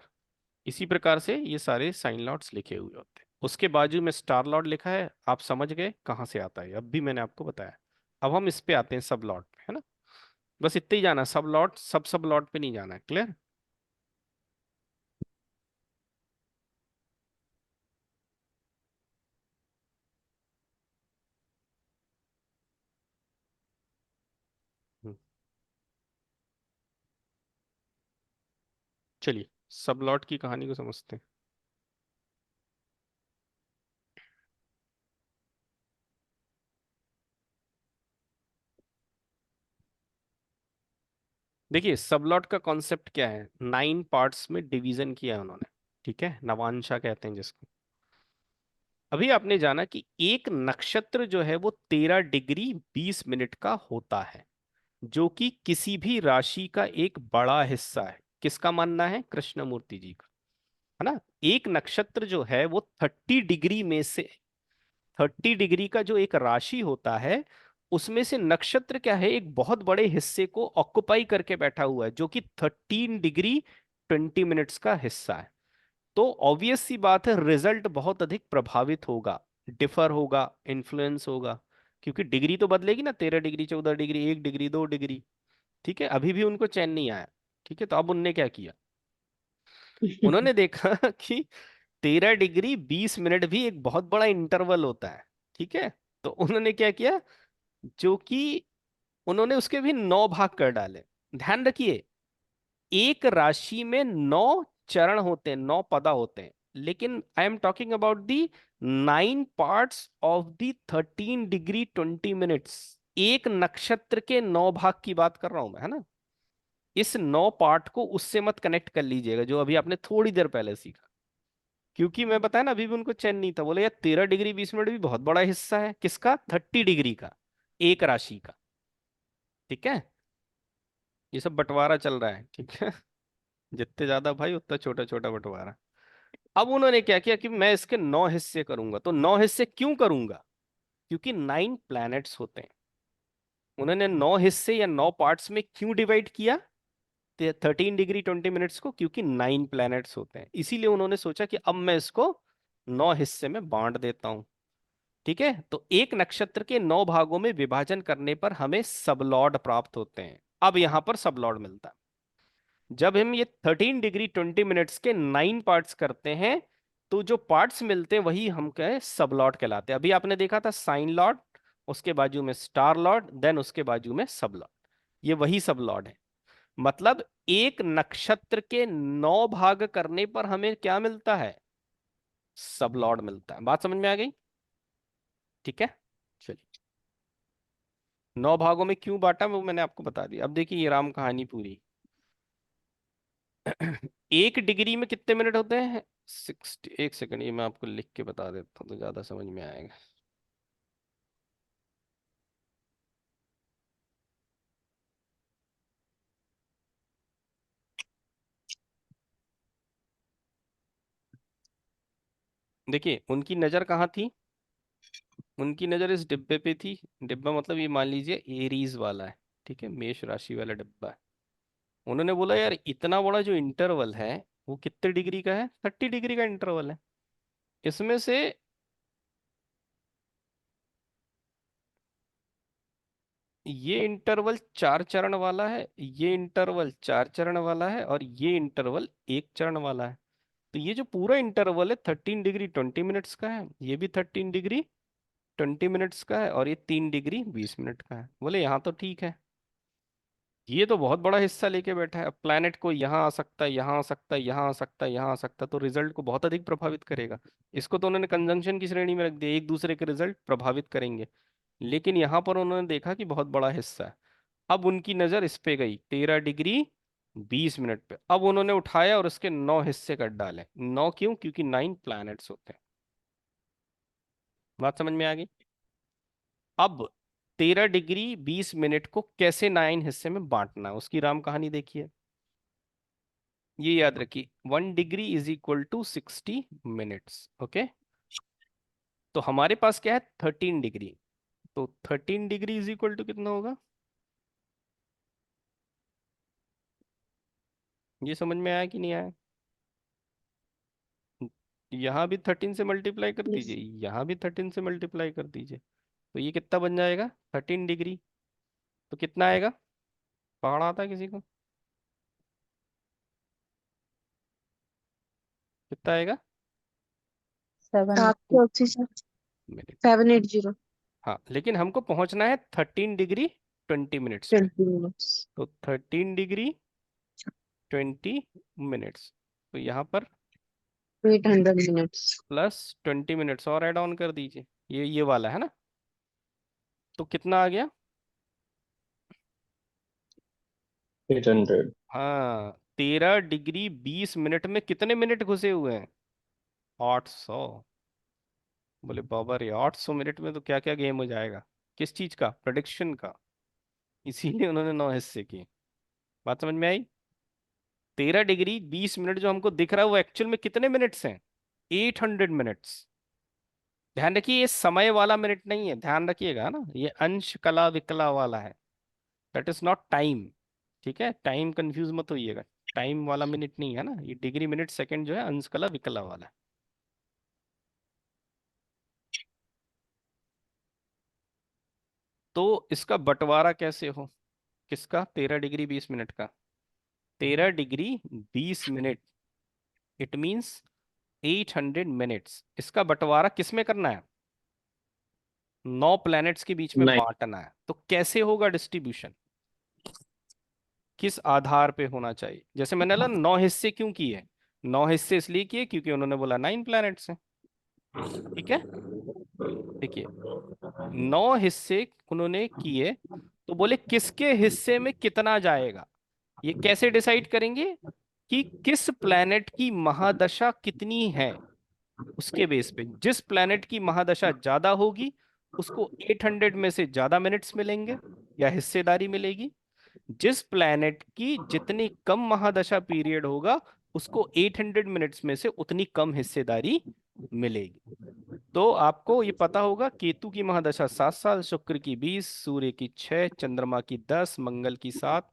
इसी प्रकार से ये सारे साइन लॉर्ड्स लिखे हुए होते हैं। उसके बाजू में स्टार लॉर्ड लिखा है, आप समझ गए कहाँ से आता है, अब भी मैंने आपको बताया। अब हम इस पे आते हैं, सब लॉर्ड पे, है ना। बस इतना ही जाना, सब लॉर्ड, सब लॉर्ड पे नहीं जाना है, क्लियर। चलिए सब लॉर्ड की कहानी को समझते हैं। देखिए सबलॉट का कॉन्सेप्ट क्या है, 9 पार्ट्स में डिवीजन किया है उन्होंने, ठीक है, नवांशा कहते हैं जिसको। अभी आपने जाना कि एक नक्षत्र जो है वो 13 डिग्री 20 मिनट का होता है, जो कि किसी भी राशि का एक बड़ा हिस्सा है। किसका मानना है, कृष्णमूर्ति जी का, है ना। एक नक्षत्र जो है वो 30 डिग्री में से, 30 डिग्री का जो एक राशि होता है, उसमें से नक्षत्र क्या है, एक बहुत बड़े हिस्से को ऑक्युपाई करके बैठा हुआ है, जो कि 13 डिग्री 20 मिनट्स का हिस्सा है। तो ऑब्वियस सी बात है, रिजल्ट बहुत अधिक प्रभावित होगा, डिफर होगा, इन्फ्लुएंस होगा, क्योंकि डिग्री तो बदलेगी ना, 13 डिग्री 14 डिग्री, 1 डिग्री 2 डिग्री। ठीक है, अभी भी उनको चैन नहीं आया। ठीक है, तो अब उनने क्या किया, उन्होंने देखा कि 13 डिग्री 20 मिनट भी एक बहुत बड़ा इंटरवल होता है। ठीक है, तो उन्होंने क्या किया, जो कि उन्होंने उसके भी 9 भाग कर डाले। ध्यान रखिए, एक राशि में 9 चरण होते हैं, 9 पदा होते हैं, लेकिन I am talking about the 9 parts of the 13 degree 20 minutes. एक नक्षत्र के 9 भाग की बात कर रहा हूं मैं, है ना। इस 9 पार्ट को उससे मत कनेक्ट कर लीजिएगा जो अभी आपने थोड़ी देर पहले सीखा, क्योंकि मैं बताया ना, अभी भी उनको चैन नहीं था। बोले यार 13 डिग्री 20 मिनट भी बहुत बड़ा हिस्सा है, किसका, 30 डिग्री का, एक राशि का। ठीक है, ये सब बंटवारा चल रहा है, ठीक है। जितने ज्यादा भाई उतना छोटा छोटा बंटवारा। अब उन्होंने क्या किया कि मैं इसके 9 हिस्से करूंगा। तो 9 हिस्से क्यों करूंगा, क्योंकि 9 प्लैनेट्स होते हैं। उन्होंने 9 हिस्से या 9 पार्ट्स में क्यों डिवाइड किया 13 डिग्री 20 मिनट्स को, क्योंकि 9 प्लैनेट्स होते हैं। इसीलिए उन्होंने सोचा कि अब मैं इसको 9 हिस्से में बांट देता हूं। ठीक है, तो एक नक्षत्र के 9 भागों में विभाजन करने पर हमें सबलॉर्ड प्राप्त होते हैं। अब यहां पर सबलॉर्ड मिलता है जब हम ये 13 डिग्री 20 मिनट्स के 9 पार्ट्स करते हैं, तो जो पार्ट्स मिलते हैं वही हम कहे सबलॉर्ड कहलाते हैं। अभी आपने देखा था साइन लॉर्ड, उसके बाजू में स्टार लॉर्ड, देन उसके बाजू में सबलॉर्ड, ये वही सबलॉर्ड है। मतलब एक नक्षत्र के 9 भाग करने पर हमें क्या मिलता है, सबलॉर्ड मिलता है। बात समझ में आ गई, ठीक है। चलिए 9 भागों में क्यों बांटा वो मैंने आपको बता दिया। अब देखिए ये राम कहानी पूरी। एक डिग्री में कितने मिनट होते हैं, 60। एक सेकंड, ये मैं आपको लिख के बता देता हूँ तो ज्यादा समझ में आएगा। देखिए उनकी नजर कहाँ थी, उनकी नजर इस डिब्बे पे थी। डिब्बा मतलब ये मान लीजिए एरीज वाला है, ठीक है, मेष राशि वाला डिब्बा है। उन्होंने बोला यार इतना बड़ा जो इंटरवल है वो कितने डिग्री का है, 30 डिग्री का इंटरवल है। इसमें से ये इंटरवल 4 चरण वाला है, ये इंटरवल 4 चरण वाला है, और ये इंटरवल 1 चरण वाला है। तो ये जो पूरा इंटरवल है 13 डिग्री 20 मिनट्स का है, ये भी 13 डिग्री 20 मिनट्स का है, और ये 3 डिग्री 20 मिनट का है। बोले यहाँ तो ठीक है। ये तो बहुत बड़ा हिस्सा लेके बैठा है। अब प्लैनेट को यहाँ आ सकता है, यहाँ आ सकता है, यहाँ आ सकता है, यहाँ आ सकता है, तो रिजल्ट को बहुत अधिक प्रभावित करेगा। इसको तो उन्होंने कंजंक्शन की श्रेणी में रख दिया, एक दूसरे के रिजल्ट प्रभावित करेंगे। लेकिन यहाँ पर उन्होंने देखा कि बहुत बड़ा हिस्सा है। अब उनकी नजर इस पे गई 13 डिग्री 20 मिनट पे। अब उन्होंने उठाया और उसके 9 हिस्से कर डाले। 9 क्यों? क्योंकि 9 प्लैनेट्स होते हैं। बात समझ में आ गई? अब 13 डिग्री 20 मिनट को कैसे 9 हिस्से में बांटना है, उसकी राम कहानी देखिए। ये याद रखिए, 1 डिग्री = 60 मिनट्स। ओके, तो हमारे पास क्या है? 13 डिग्री। तो 13 डिग्री = कितना होगा? ये समझ में आया कि नहीं आया? यहाँ भी 13 से मल्टीप्लाई कर Yes. दीजिए, यहाँ भी 13 से मल्टीप्लाई कर दीजिए, तो ये कितना बन जाएगा? 13 डिग्री। तो कितना आएगा? पहाड़ आता है किसी को? कितना आएगा? 780 मिनट। 780 हाँ, लेकिन हमको पहुंचना है 13 डिग्री 20 मिनट्स पे। 20 minutes तो 13 डिग्री 20 मिनट्स, तो यहाँ पर 800 minutes +20 मिनट्स और ऐड ऑन कर दीजिए। ये वाला है ना? तो कितना आ गया? 800। हाँ, 13 डिग्री 20 मिनट में कितने मिनट घुसे हुए हैं? 800। बोले बाबा रे, 800 मिनट में तो क्या क्या गेम हो जाएगा। किस चीज का? प्रेडिक्शन का। इसीलिए उन्होंने 9 हिस्से किए। बात समझ में आई? 13 डिग्री 20 मिनट जो हमको दिख रहा है वो एक्चुअल में कितने मिनट्स हैं? 800 मिनट्स। ध्यान रखिए, ये समय वाला मिनट नहीं है, ध्यान रखिएगा ना, ये अंश कला विकला वाला है। That is not time. ठीक है, टाइम कंफ्यूज मत होइएगा। टाइम वाला मिनट नहीं है ना, ये डिग्री मिनट सेकंड जो है अंश कला विकला वाला है। तो इसका बंटवारा कैसे हो? किसका? 13 डिग्री 20 मिनट का। 13 degree 20 minute, it means 800 minutes. इसका बंटवारा किस में करना है? 9 प्लैनेट्स के बीच में नहीं, बांटना है। तो कैसे होगा डिस्ट्रीब्यूशन? किस आधार पे होना चाहिए? जैसे मैंने बोला 9 हिस्से क्यों किए? 9 हिस्से इसलिए किए क्योंकि उन्होंने बोला 9 प्लैनेट्स हैं। ठीक है, देखिए 9 हिस्से उन्होंने किए, तो बोले किसके हिस्से में कितना जाएगा। ये कैसे डिसाइड करेंगे? कि किस प्लैनेट की महादशा कितनी है, उसके बेस पे। जिस प्लैनेट की महादशा ज्यादा होगी उसको 800 में से ज्यादा मिनट्स मिलेंगे या हिस्सेदारी मिलेगी। जिस प्लैनेट की जितनी कम महादशा पीरियड होगा उसको 800 मिनट्स में से उतनी कम हिस्सेदारी मिलेगी। तो आपको ये पता होगा, केतु की महादशा 7 साल, शुक्र की 20, सूर्य की 6, चंद्रमा की 10, मंगल की 7,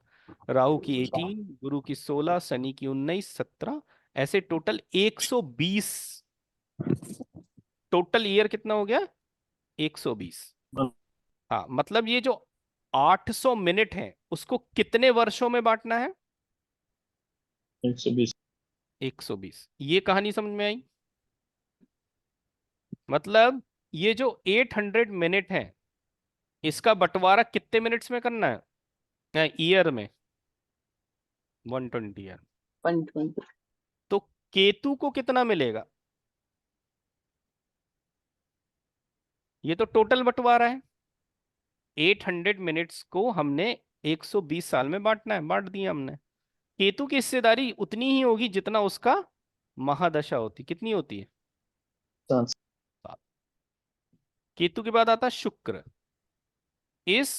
राहु की 18, गुरु की 16, शनि की 19, 17, ऐसे टोटल 120। टोटल ईयर कितना हो गया? 120। हाँ, मतलब ये जो 800 मिनट है उसको कितने वर्षों में बांटना है? 120। 120। ये कहानी समझ में आई? मतलब ये जो 800 मिनट है इसका बंटवारा कितने मिनट्स में करना है? ईयर में 120 ईयर। 120 तो केतु को कितना मिलेगा? ये तो टोटल बंटवारा है। 800 मिनट्स को हमने 120 साल में बांटना है, बांट दिया हमने। केतु की हिस्सेदारी उतनी ही होगी जितना उसका महादशा होती। कितनी होती है? 7। 7। केतु के बाद आता है शुक्र। इस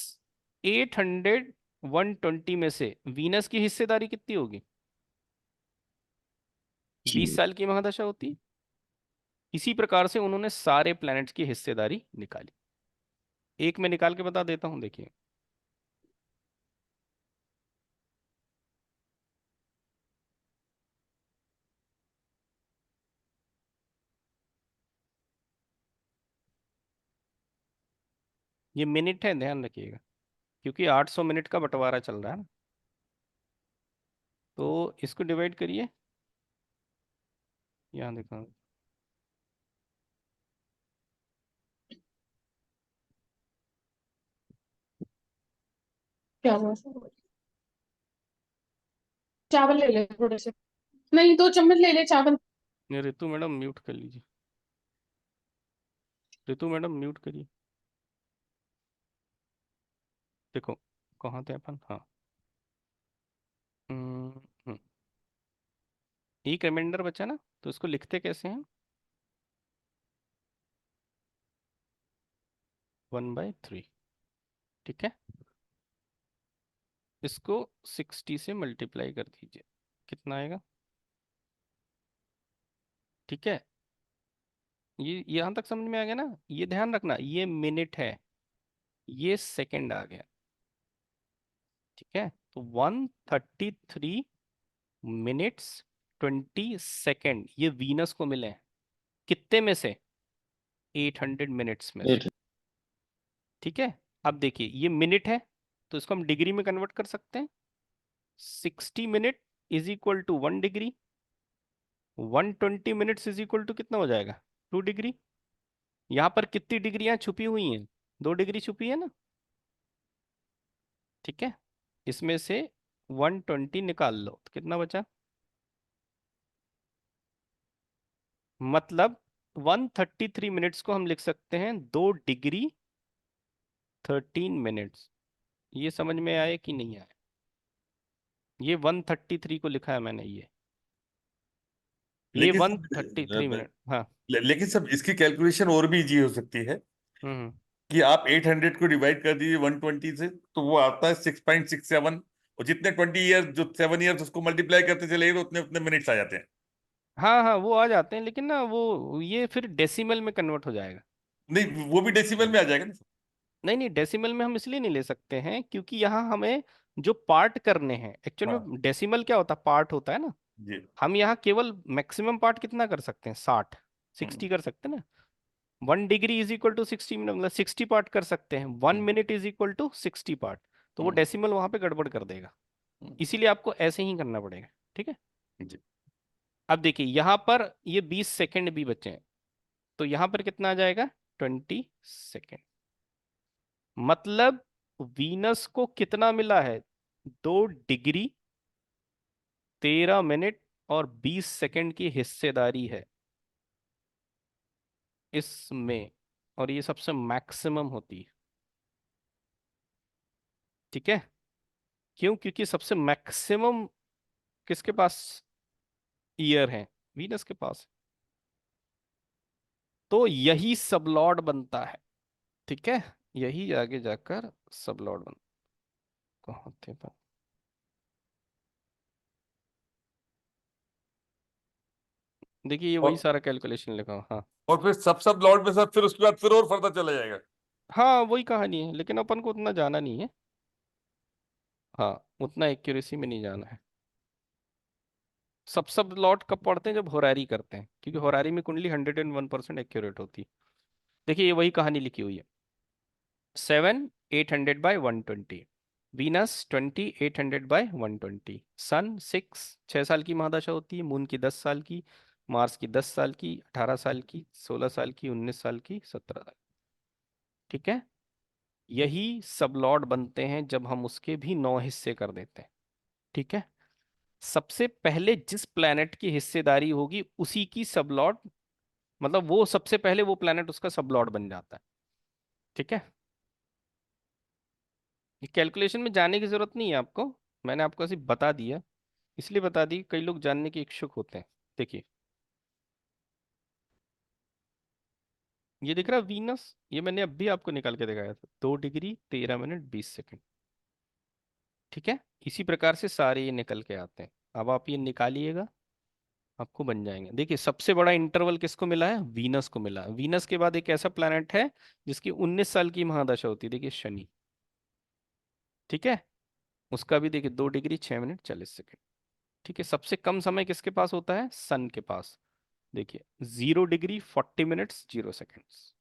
800 120 में से वीनस की हिस्सेदारी कितनी होगी? 20 साल की महादशा होती है। इसी प्रकार से उन्होंने सारे प्लैनेट्स की हिस्सेदारी निकाली। एक में निकाल के बता देता हूं, देखिए। ये मिनट है, ध्यान रखिएगा, क्योंकि 800 मिनट का बंटवारा चल रहा है ना। तो इसको डिवाइड करिए, यहाँ देखो। क्या हुआ? चावल ले ले थोड़े से, नहीं 2 चम्मच ले ले चावल। ये ऋतु मैडम म्यूट कर लीजिए, ऋतु मैडम म्यूट करिए। देखो कहाँ थे अपन, हाँ। हम्म, एक रिमाइंडर बचा ना, तो इसको लिखते कैसे हैं? 1/3, ठीक है। इसको 60 से मल्टीप्लाई कर दीजिए, कितना आएगा? ठीक है, ये यहाँ तक समझ में आ गया ना? ये ध्यान रखना, ये मिनट है, ये सेकंड आ गया, ठीक है। तो 133 मिनट्स 20 सेकंड ये वीनस को मिले हैं, कितने में से? 800 मिनट्स में से, ठीक है। अब देखिए ये मिनट है, तो इसको हम डिग्री में कन्वर्ट कर सकते हैं। 60 minute is equal to 1 degree, 120 minutes is equal to कितना हो जाएगा? 2 डिग्री। यहाँ पर कितनी डिग्रियां छुपी हुई हैं? 2 डिग्री छुपी है ना, ठीक है। इसमें से 120 निकाल लो तो कितना बचा? मतलब 133 मिनट्स को हम लिख सकते हैं 2 डिग्री 13 मिनट्स। ये समझ में आया कि नहीं आया? ये 133 को लिखा है मैंने, ये लेकिन 133 मिनट, हाँ। लेकिन सब इसकी कैलकुलेशन और भी इजी हो सकती है हम्म कि आप 800 को डिवाइड कर दीजिए 120 से, तो वो आता है 6.67, और जितने 20 ईयर जो 7 ईयर उसको मल्टीप्लाई करते चले तो उतने उतने मिनट्स आ जाते हैं। हाँ हाँ, वो आ जाते हैं, लेकिन ना वो ये फिर डेसिमल में कन्वर्ट हो जाएगा। नहीं, वो भी डेसिमल में आ जाएगा ना। नहीं नहीं, डेसिमल में हम इसलिए नहीं ले सकते हैं क्योंकि यहाँ हमें जो पार्ट करने हैं, एक्चुअल हाँ में डेसिमल क्या होता है? पार्ट होता है ना। जी। हम यहाँ केवल मैक्सिमम पार्ट कितना कर सकते हैं? 60, 60 हम्म, कर सकते हैं ना। 1 degree is equal to 60 minute, मतलब 60 पार्ट कर सकते हैं। 1 hmm, minute is equal to 60 part, तो वो हम्म, डेसिमल वहां पे गड़बड़ कर देगा, हम्म, इसीलिए आपको ऐसे ही करना पड़ेगा, ठीक है। जी। अब देखिए यहाँ पर ये 20 सेकंड भी बचे हैं, तो यहाँ पर कितना आ जाएगा? 20 सेकंड। मतलब वीनस को कितना मिला है? 2 डिग्री 13 मिनट और 20 सेकंड की हिस्सेदारी है इसमें, और ये सबसे मैक्सिमम होती है, ठीक है। क्यों? क्योंकि सबसे मैक्सिमम किसके पास ईयर है? वीनस के पास। तो यही सबलॉर्ड बनता है, ठीक है। यही आगे जाकर सबलॉर्ड बनता। कहाँ थे बात? देखिए ये वही और सारा कैलकुलेशन लिखा हुआ, हाँ। और फिर सब लॉट में सब, फिर उसके बाद फिर और फर्दर चला जाएगा। हाँ वही कहानी है, लेकिन अपन को उतना जाना नहीं है, हाँ, उतना एक्यूरेसी में नहीं जाना है। सब लॉट कब पढ़ते हैं? जब होरारी करते हैं, क्योंकि होरारी में कुंडली 101% एक्यूरेट होती है। देखिए ये वही कहानी लिखी हुई है। 7 800 बाई 120, वीनस 20 800 बाई 120, सन 6 साल की महादशा होती है, मून की 10 साल की, मार्स की 10 साल की, 18 साल की, 16 साल की, 19 साल की, 17 साल, ठीक है। यही सब लॉट बनते हैं जब हम उसके भी 9 हिस्से कर देते हैं, ठीक है। सबसे पहले जिस प्लैनेट की हिस्सेदारी होगी उसी की सबलॉट, मतलब वो सबसे पहले वो प्लैनेट उसका सबलॉट बन जाता है, ठीक है। ये कैलकुलेशन में जाने की जरूरत नहीं है आपको, मैंने आपको ऐसे बता दिया, इसलिए बता दी कई लोग जानने के इच्छुक होते हैं। देखिए ये दिख रहा है वीनस, ये मैंने अभी आपको निकाल के दिखाया था, 2 डिग्री 13 मिनट 20 सेकंड, ठीक है। इसी प्रकार से सारे ये निकल के आते हैं। अब आप ये निकालिएगा, आपको बन जाएंगे। देखिए सबसे बड़ा इंटरवल किसको मिला है? वीनस को मिला है। वीनस के बाद एक ऐसा प्लैनेट है जिसकी 19 साल की महादशा होती है, देखिए शनि, ठीक है। उसका भी देखिए 2 डिग्री 6 मिनट 40 सेकंड, ठीक है। सबसे कम समय किसके पास होता है? सन के पास, देखिए 0 डिग्री 40 मिनट्स 0 सेकंड्स।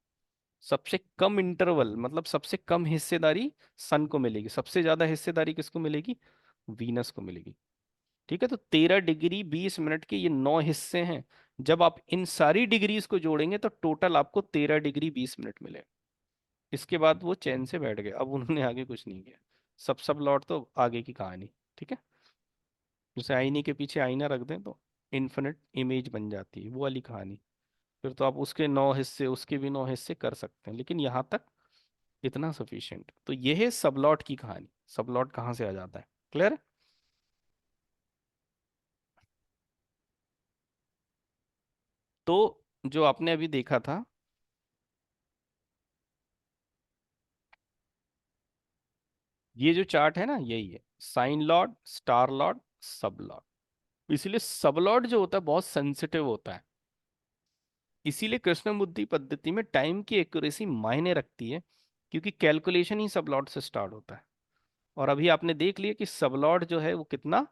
सबसे कम इंटरवल, मतलब सबसे कम हिस्सेदारी सन को मिलेगी, सबसे ज्यादा हिस्सेदारी किसको मिलेगी? वीनस को मिलेगी, ठीक है। तो 13 डिग्री 20 मिनट के ये 9 हिस्से हैं। जब आप इन सारी डिग्रीज को जोड़ेंगे तो टोटल आपको 13 डिग्री 20 मिनट मिले। इसके बाद वो चैन से बैठ गए, अब उन्होंने आगे कुछ नहीं किया। सब लौट तो आगे की कहानी, ठीक है। जैसे आईने के पीछे आईना रख दें तो इन्फिनिट इमेज बन जाती है, वो वाली कहानी। फिर तो आप उसके 9 हिस्से, उसके भी 9 हिस्से कर सकते हैं, लेकिन यहाँ तक इतना सफिशिएंट। तो ये है सबलॉट की कहानी, सबलॉट कहाँ से आ जाता है। क्लियर? तो जो आपने अभी देखा था, ये जो चार्ट है ना, यही है साइन लॉट, स्टार लॉट, सब लॉट। इसीलिए सब लॉट जो होता है बहुत सेंसिटिव होता है। इसीलिए कृष्णमूर्ति पद्धति में टाइम की एक्यूरेसी मायने रखती है, क्योंकि कैलकुलेशन ही सब लॉट से स्टार्ट होता है। और अभी आपने देख लिया कि सब लॉट जो है वो कितना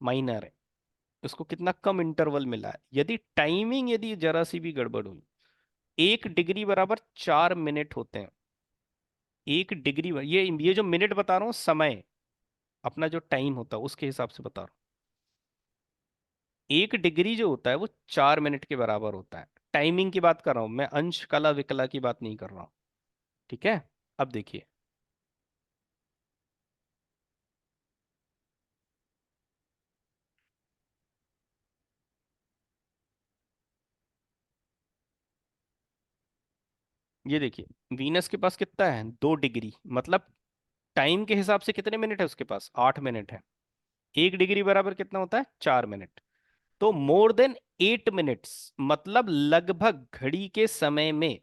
माइनर है, उसको कितना कम इंटरवल मिला है। यदि टाइमिंग यदि जरा सी भी गड़बड़ हुई, 1 डिग्री बराबर 4 मिनट होते हैं। 1 डिग्री, ये जो मिनट बता रहा हूँ समय, अपना जो टाइम होता है उसके हिसाब से बता रहा हूँ। 1 डिग्री जो होता है वो 4 मिनट के बराबर होता है। टाइमिंग की बात कर रहा हूं मैं, अंश कला विकला की बात नहीं कर रहा हूं। ठीक है, अब देखिए, ये देखिए वीनस के पास कितना है, 2 डिग्री, मतलब टाइम के हिसाब से कितने मिनट है उसके पास, 8 मिनट है। 1 डिग्री बराबर कितना होता है, 4 मिनट। तो मोर देन 8 मिनट्स, मतलब लगभग घड़ी के समय में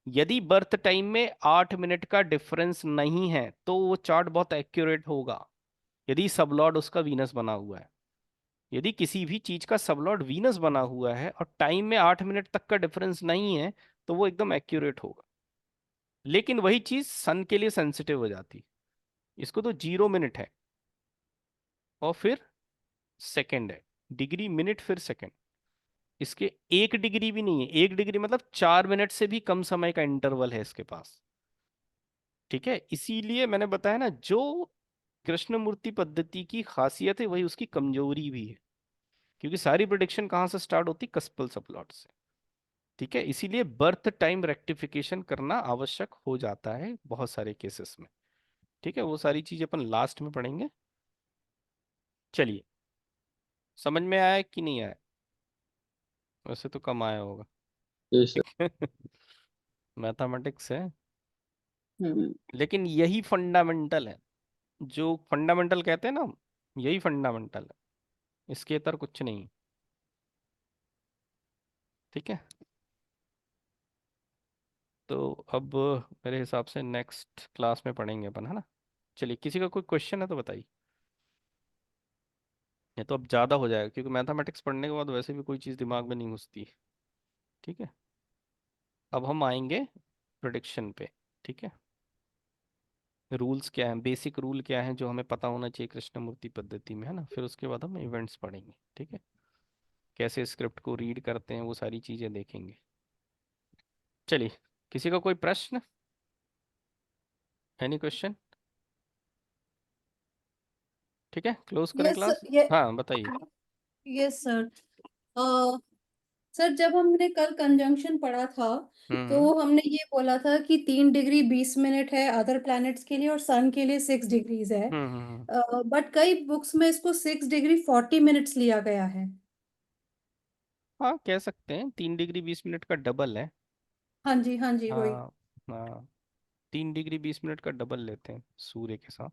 यदि बर्थ टाइम में 8 मिनट का डिफरेंस नहीं है तो वो चार्ट बहुत एक्यूरेट होगा, यदि सबलॉर्ड उसका वीनस बना हुआ है। यदि किसी भी चीज का सबलॉर्ड वीनस बना हुआ है और टाइम में 8 मिनट तक का डिफरेंस नहीं है, तो वो एकदम एक्यूरेट होगा। लेकिन वही चीज सन के लिए सेंसिटिव हो जाती है। इसको तो 0 मिनट है और फिर सेकंड है, डिग्री मिनट फिर सेकंड। इसके 1 डिग्री भी नहीं है, 1 डिग्री मतलब 4 मिनट से भी कम समय का इंटरवल है इसके पास। ठीक है, इसीलिए मैंने बताया ना, जो कृष्णमूर्ति पद्धति की खासियत है वही उसकी कमजोरी भी है, क्योंकि सारी प्रिडिक्शन कहाँ से स्टार्ट होती, कस्पल सबप्लॉट से। ठीक है, इसीलिए बर्थ टाइम रेक्टिफिकेशन करना आवश्यक हो जाता है बहुत सारे केसेस में। ठीक है, वो सारी चीज अपन लास्ट में पढ़ेंगे। चलिए, समझ में आया कि नहीं आया? वैसे तो कम आया होगा। जी सर। मैथमेटिक्स है, हम्म। लेकिन यही फंडामेंटल है, जो फंडामेंटल कहते हैं ना, यही फंडामेंटल है, इसके इतर कुछ नहीं। ठीक है, तो अब मेरे हिसाब से नेक्स्ट क्लास में पढ़ेंगे अपन, है ना। चलिए, किसी का कोई क्वेश्चन है तो बताइए। ये तो अब ज़्यादा हो जाएगा, क्योंकि मैथमेटिक्स पढ़ने के बाद वैसे भी कोई चीज़ दिमाग में नहीं घुसती। ठीक है, अब हम आएंगे प्रिडिक्शन पे। ठीक है, रूल्स क्या हैं, बेसिक रूल क्या हैं जो हमें पता होना चाहिए कृष्णमूर्ति पद्धति में, है ना। फिर उसके बाद हम इवेंट्स पढ़ेंगे। ठीक है, कैसे स्क्रिप्ट को रीड करते हैं वो सारी चीज़ें देखेंगे। चलिए, किसी का कोई प्रश्न, एनी क्वेश्चन? ठीक है, क्लोज करें यस क्लास। ये हाँ बताइए। Yes sir. सर जब हमने कल कंजंक्शन पढ़ा था तो हम्म हमने ये बोला था कि 3 डिग्री 20 मिनट है अदर प्लैनेट्स के लिए और सन के लिए 6 डिग्रीज है। हम्म हम्म, हम्म। बट कई बुक्स में इसको 6 डिग्री 40 मिनट्स लिया गया है। हाँ, कह सकते हैं 3 डिग्री 20 मिनट का डबल है। हाँ जी वही। हाँ हाँ, 3 डिग्री 20 मिनट का डबल लेते हैं सूर्य के साथ।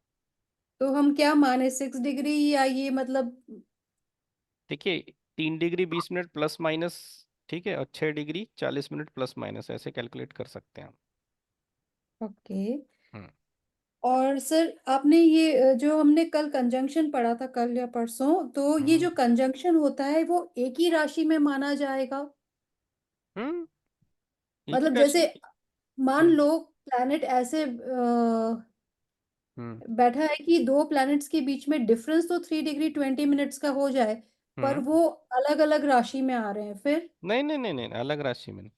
तो हम क्या माने 6 डिग्री या ये मतलब। देखिए, 3 डिग्री 20 मिनट प्लस माइनस, ठीक है, और 6 डिग्री 40 मिनट प्लस माइनस, ऐसे कैलकुलेट कर सकते हैं हम। ओके। हम्म और सर आपने ये जो हमने कल कंजंक्शन पढ़ा था कल या परसों, तो ये हम्म जो कंजंक्शन होता है वो एक ही राशि में माना जाएगा। हम्म, एक ही मतलब राशि। जैसे मान हम्म लो प्लैनेट ऐसे हम्म बैठा है कि दो प्लैनेट्स के बीच में डिफरेंस तो 3 डिग्री 20 मिनट्स का हो जाए, पर हम्म। वो अलग अलग राशि में आ रहे हैं फिर। नहीं नहीं नहीं नहीं, अलग राशि में नहीं,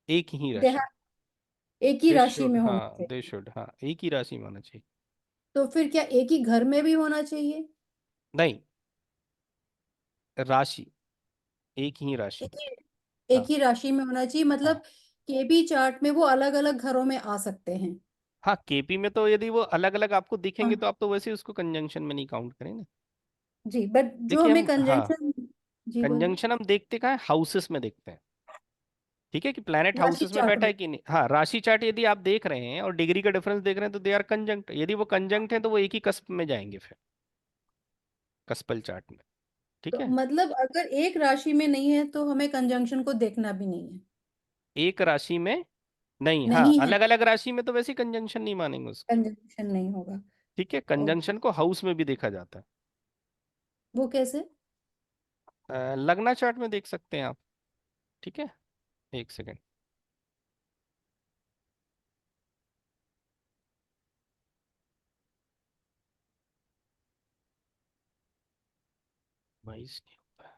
एक ही दे राशि। एक ही दे राशि शुड, में होना हाँ दे चाहिए। शुड, हाँ एक ही राशि में होना चाहिए। तो फिर क्या एक ही घर में भी होना चाहिए। नहीं, राशि, एक ही राशि। एक एक हाँ ही राशि में होना चाहिए, हाँ मतलब केबी चार्ट में वो अलग अलग घरों में आ सकते हैं। हाँ, केपी में तो यदि वो अलग अलग आपको दिखेंगे हाँ तो आप तो वैसे ही उसको कंजंक्शन में नहीं काउंट करें ना। जी, बट जो देखिए हमें हम, हाँ, कंजंक्शन, जी बोलिए, कंजंक्शन हम देखते कहाँ है, हाउसेस में देखते हैं। ठीक है, कि प्लैनेट राशि हाउसेस में चार्ट बैठा में। है कि नहीं। हाँ, राशि चार्ट यदि आप देख रहे हैं और डिग्री का डिफरेंस देख रहे हैं तो दे आर कंजंक्ट। यदि वो कंजंक्ट है तो वो एक ही कस्प में जाएंगे फिर, कस्पल चार्ट में। ठीक तो है, मतलब अगर एक राशि में नहीं है तो हमें कंजंक्शन को देखना भी नहीं है। एक राशि में नहीं, हाँ, नहीं है, अलग अलग राशि में तो वैसे कंजंक्शन नहीं मानेंगे उसको। कंजंक्शन नहीं होगा। ठीक है, ओके, कंजंक्शन को हाउस में भी देखा जाता है। वो कैसे? लगना चार्ट में देख सकते हैं आप। ठीक है, एक सेकेंड। वाइस नहीं होता है,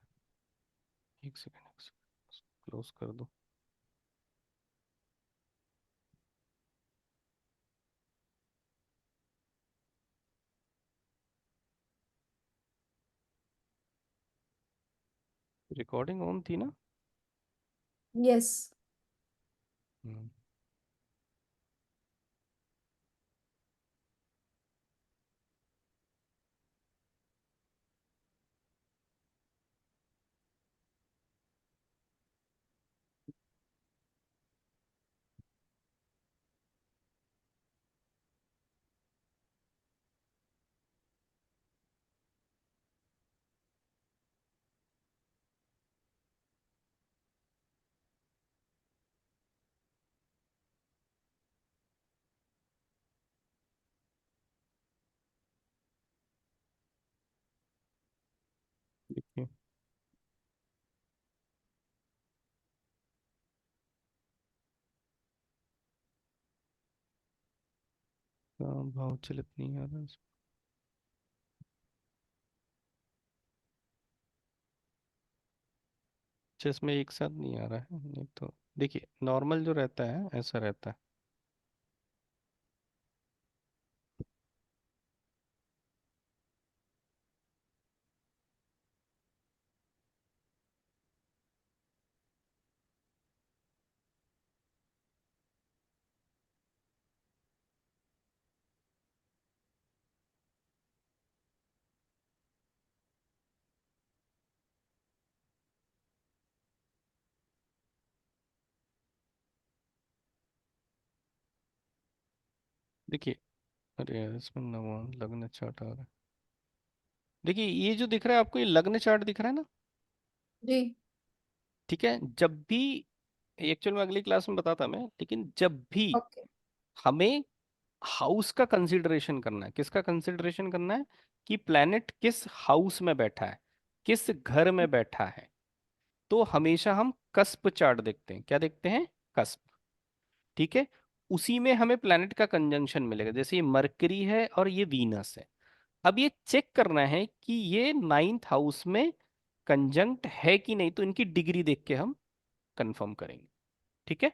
एक सेकेंड, एक सेकेंड, क्लोज कर दो। रिकॉर्डिंग ऑन थी ना? यस। हम्म, देखिए, भाव चलित नहीं आ रहा इसमें। अच्छा, इसमें एक साथ नहीं आ रहा है, नहीं तो देखिए नॉर्मल जो रहता है ऐसा रहता है। देखिए, अरे यार, इसमें नवा लग्न चार्ट आ रहा है। देखिए, ये जो दिख रहा है आपको, ये लग्न चार्ट दिख रहा है ना? जी। ठीक है, जब भी, एक्चुअल में अगली क्लास में बताता मैं, लेकिन जब भी ओके। हमें हाउस का कंसीडरेशन करना है, किसका कंसीडरेशन करना है, कि प्लैनेट किस हाउस में बैठा है, किस घर में बैठा है, तो हमेशा हम कस्प चार्ट देखते हैं। क्या देखते हैं? कस्प। ठीक है, उसी में हमें प्लैनेट का कंजंक्शन मिलेगा। जैसे ये मरकरी है और ये वीनस है। अब ये चेक करना है कि ये नाइन्थ हाउस में कंजंक्ट है कि नहीं, तो इनकी डिग्री देख के हम कंफर्म करेंगे। ठीक है,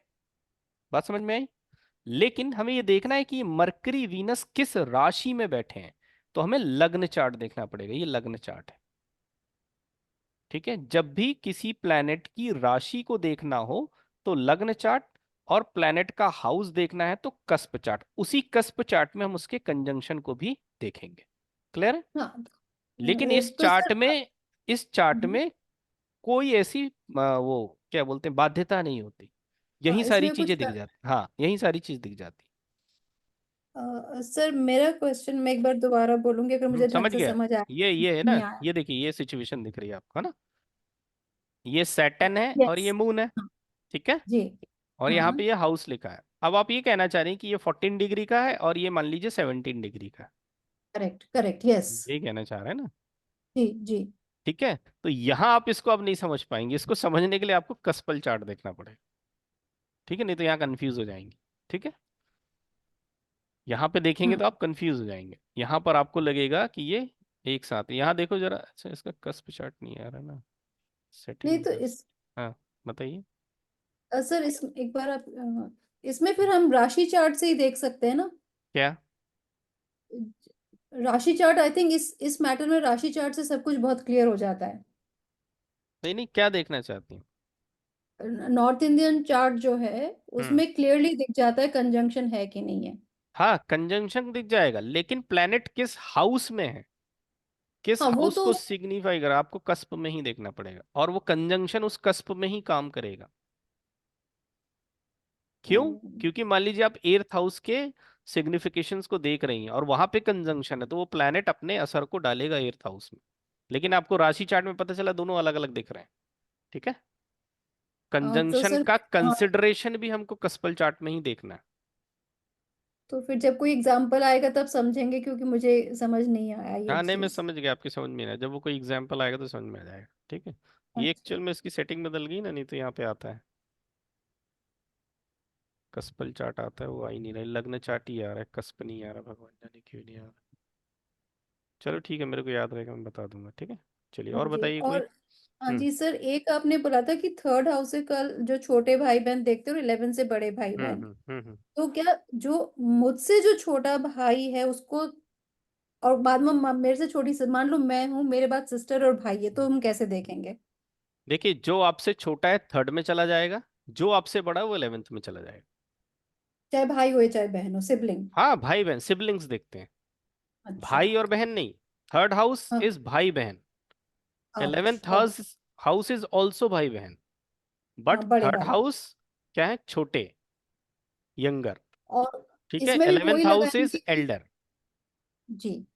बात समझ में आई? लेकिन हमें ये देखना है कि मरकरी वीनस किस राशि में बैठे हैं, तो हमें लग्न चार्ट देखना पड़ेगा। ये लग्न चार्ट है। ठीक है, जब भी किसी प्लैनेट की राशि को देखना हो तो लग्न चार्ट, और प्लैनेट का हाउस देखना है तो कस्प चार्ट। उसी कस्प चार्ट में हम उसके कंजंक्शन को भी देखेंगे। क्लियर है? हाँ, लेकिन वो इस तो चार्ट सर। में, इस चार्ट हम्म, में कोई ऐसी वो क्या बोलते हैं, बाध्यता नहीं होती। यही हाँ, सारी इसमें चीजें कुछ दिख जाती, हाँ, यही सारी चीज दिख जाती। सर मेरा क्वेश्चन मैं एक बार दोबारा बोलूंगी अगर मुझे ढंग समझ से गया। समझ आया। ये है नहीं ना, आया। ये देखिए, ये सिचुएशन दिख रही है आपको, है ना? ये सैटर्न है और यस। ये मून है। ठीक है, जी। और यहाँ हाँ, पे ये हाउस लिखा है। अब आप ये कहना चाह रहे हैं कि ये 14 डिग्री का है और ये मान लीजिए 17 डिग्री का है। Correct correct, yes. यही कहना चाह रहे हैं ना? जी जी। ठीक है, तो यहाँ आप इसको अब नहीं समझ पाएंगे। इसको समझने के लिए आपको कस्पल चार्ट देखना पड़ेगा। ठीक है, नहीं तो यहाँ कंफ्यूज हो जाएंगे। ठीक है, यहाँ पे देखेंगे हम्म। तो आप कंफ्यूज हो जाएंगे। यहाँ पर आपको लगेगा कि ये एक साथ है। यहाँ देखो जरा, अच्छा इसका कस्प चार्ट नहीं आ रहा ना, नहीं सेटिंग तो कस्प। इस हाँ, बताइए। सर इस एक बार आप इसमें फिर हम राशि चार्ट से ही देख सकते हैं ना? क्या? राशि चार्ट आई थिंक इस मैटर में राशि चार्ट से सब कुछ बहुत क्लियर हो जाता है। नहीं नहीं, क्या देखना चाहती हैं? नॉर्थ इंडियन चार्ट जो है हम्म, उसमें क्लियरली दिख जाता है कंजंक्शन है कि नहीं है। हाँ, कंजंक्शन दिख जाएगा, लेकिन प्लैनेट किस हाउस में है, किस हाँ वो हाउस तो को सिग्निफाई कर, आपको कस्प में ही देखना पड़ेगा, और वो कंजंक्शन उस कस्प में ही काम करेगा। क्यों? क्योंकि मान लीजिए आप एर्थ हाउस के सिग्निफिकेशंस को देख रही हैं और वहां पे कंजंक्शन है, तो वो प्लैनेट अपने असर को डालेगा एर्थ हाउस में। लेकिन आपको राशि चार्ट में पता चला दोनों अलग अलग दिख रहे हैं। ठीक है, तो कंजंक्शन सर का हाँ, कंसिडरेशन भी हमको कस्पल चार्ट में ही देखना है। तो फिर जब कोई एग्जाम्पल आएगा तब समझेंगे, क्योंकि मुझे समझ नहीं आया ये हाँ नहीं, मैं चीज। समझ गया, आपकी समझ में आ रहा है, जब वो कोई एग्जाम्पल आएगा तो समझ में आ जाएगा। ठीक है, ये अच्छा। एक्चुअल में इसकी सेटिंग बदल गई ना, नहीं तो यहाँ पे आता है कस्पल चार्ट आता है, वो आ ही नहीं रहा, लग्न चार्ट ही आ रहा है, कस्प नहीं आ रहा, भगवान जाने क्यों नहीं आ रहा। चलो ठीक है, मेरे को याद रहेगा, मैं बता दूंगा। ठीक है, चलिए हाँ और जी। बताइए कोई। और हाँ हम्म जी सर, एक आपने बोला था कि थर्ड हाउस से कल जो छोटे भाई बहन देखते हो, 11 से बड़े भाई बहन, तो क्या जो मुझसे जो छोटा भाई है उसको, और बाद में मेरे से छोटी, मान लो मैं हूँ, मेरे बाद सिस्टर और भाई है, तो हम कैसे देखेंगे? देखिए, जो आपसे छोटा है थर्ड में चला जाएगा, जो आपसे बड़ा है वो 11th में चला जाएगा। चाहे भाई हो या चाहे बहन हो, सिबलिंग। हाँ, भाई बहन सिबलिंग्स देखते हैं, अच्छा। भाई और बहन नहीं। थर्ड हाउस हाँ। इज भाई बहन, 11th अच्छा। हाउस इज ऑल्सो भाई बहन, बट हाँ, बड़े थर्ड भाई। हाउस क्या है? छोटे, यंगर। और ठीक है, इसमें भी वही 11th हाउस इज लगाएंगे कि, एल्डर। जी,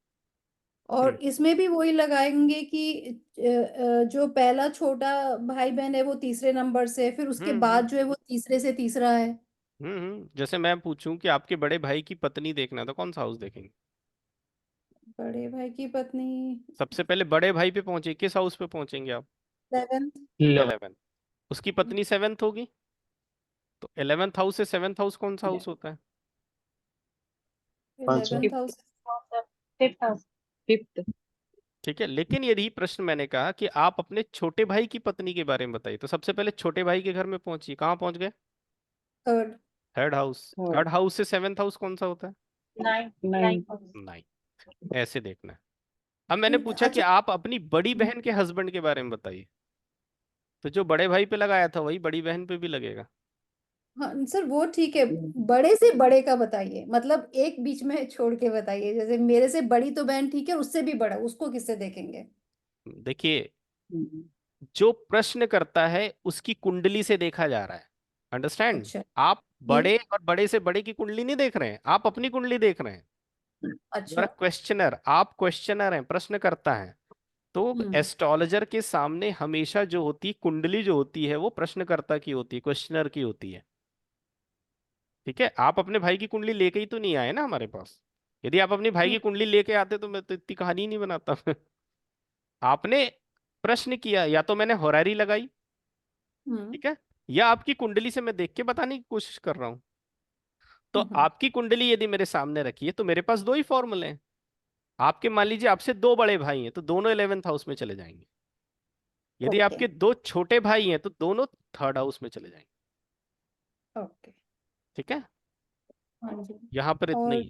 और इसमें भी वही लगाएंगे कि जो पहला छोटा भाई बहन है वो तीसरे नंबर से, फिर उसके हम्म बाद जो है वो तीसरे से तीसरा है। जैसे मैं पूछूं कि आपके बड़े भाई की पत्नी देखना है, तो कौन सा हाउस देखेंगे? बड़े भाई की पत्नी। सबसे पहले बड़े भाई पे पहुंचे, किस हाउस पे पहुंचेंगे आप? 11th। 11th। उसकी पत्नी 7th होगी, तो 11th हाउस से 7th हाउस कौन सा हाउस होता है? 11th fifth house. Fifth house fifth. ठीक है, लेकिन यदि प्रश्न मैंने कहा कि आप अपने छोटे भाई की पत्नी के बारे में बताइए, तो सबसे पहले छोटे भाई के घर में पहुंचिए, कहाँ पहुंच गए? Third. Third house. Third third house से 7th हाउस कौन सा होता है? नाइन। 9। ऐसे देखना है। अब मैंने पूछा कि अच्छा। आप अपनी बड़ी बहन के हस्बैंड के बारे में बताइए, तो जो बड़े भाई पे लगाया था वही बड़ी बहन पे भी लगेगा। हाँ सर, वो ठीक है, बड़े से बड़े का बताइए, मतलब एक बीच में छोड़ के बताइए, जैसे मेरे से बड़ी तो बहन ठीक है, उससे भी बड़ा, उसको किससे देखेंगे? देखिए, जो प्रश्न करता है उसकी कुंडली से देखा जा रहा है, अंडरस्टैंड? अच्छा। आप ये। बड़े और बड़े से बड़े की कुंडली नहीं देख रहे हैं, आप अपनी कुंडली देख रहे हैं। यू आर अच्छा। क्वेश्चनर, आप क्वेश्चनर हैं, प्रश्न करता है। तो हम्म। एस्ट्रोलॉजर के सामने हमेशा जो होती है कुंडली, जो होती है वो प्रश्नकर्ता की होती है, क्वेश्चनर की होती है। ठीक है, आप अपने भाई की कुंडली लेके ही तो नहीं आए ना हमारे पास। यदि आप अपनी भाई की कुंडली लेके आते तो मैं तो इतनी कहानी ही नहीं बनाता। आपने प्रश्न किया, या तो मैंने होरारी लगाई, हम्म। ठीक है, या आपकी कुंडली से मैं देख के बताने की कोशिश कर रहा हूं। तो हम्म। आपकी कुंडली यदि मेरे सामने रखी है तो मेरे पास दो ही फॉर्मूले हैं। आपके मान लीजिए आपसे दो बड़े भाई हैं, तो दोनों 11th हाउस में चले जाएंगे। यदि ओके। आपके दो छोटे भाई हैं तो दोनों थर्ड हाउस में चले जाएंगे। ओके। ठीक है, हाँ जी। यहाँ पर इतना ही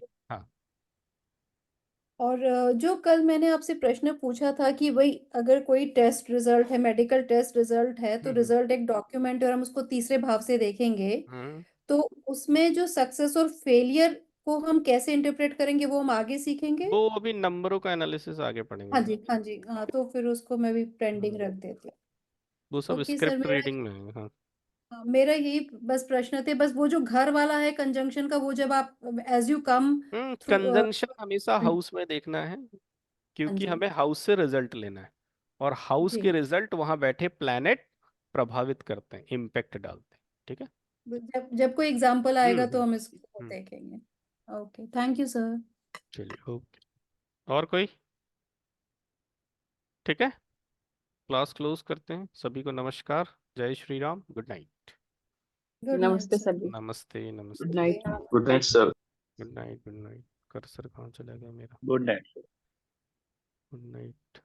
और है। हाँ। जो कल मैंने आपसे प्रश्न पूछा था कि भाई अगर कोई टेस्ट रिजल्ट है, मेडिकल टेस्ट रिजल्ट है, तो हम्म रिजल्ट एक डॉक्यूमेंट है और हम उसको तीसरे भाव से देखेंगे, हम्म तो उसमें जो सक्सेस और फेलियर को हम कैसे इंटरप्रेट करेंगे वो हम आगे सीखेंगे। वो अभी नंबरों का एनालिसिस आगे पढ़ेंगे हाँ ना। जी, हाँ जी, हाँ, तो फिर उसको मैं भी पेंडिंग हम्म, रख देती वो हूँ। सब ओके सर, स्क्रिप्ट रीडिंग में है। हाँ। मेरा यही बस प्रश्न थे, बस वो जो घर वाला है कंजंक्शन का, वो जब आप as you come through. Conjunction हमेशा हाउस में देखना है, हाँ क्योंकि जी। हमें हाउस से रिजल्ट लेना है, और हाउस के जी। रिजल्ट वहां बैठे प्लैनेट प्रभावित करते हैं, इम्पैक्ट डालते हैं। ठीक है। जब जब कोई एग्जाम्पल आएगा तो हम्म हम इसको हम्म देखेंगे। Okay, thank you sir. चलिए, ओके। और कोई? ठीक है, क्लास क्लोज करते हैं। सभी को नमस्कार, जय Shri Ram, good night. Good night नमस्ते सर। सभी। नमस्ते गुड नमस्ते। Night. Good night sir. Good night good night. Cursor कहाँ चला गया मेरा? Good night. Good night.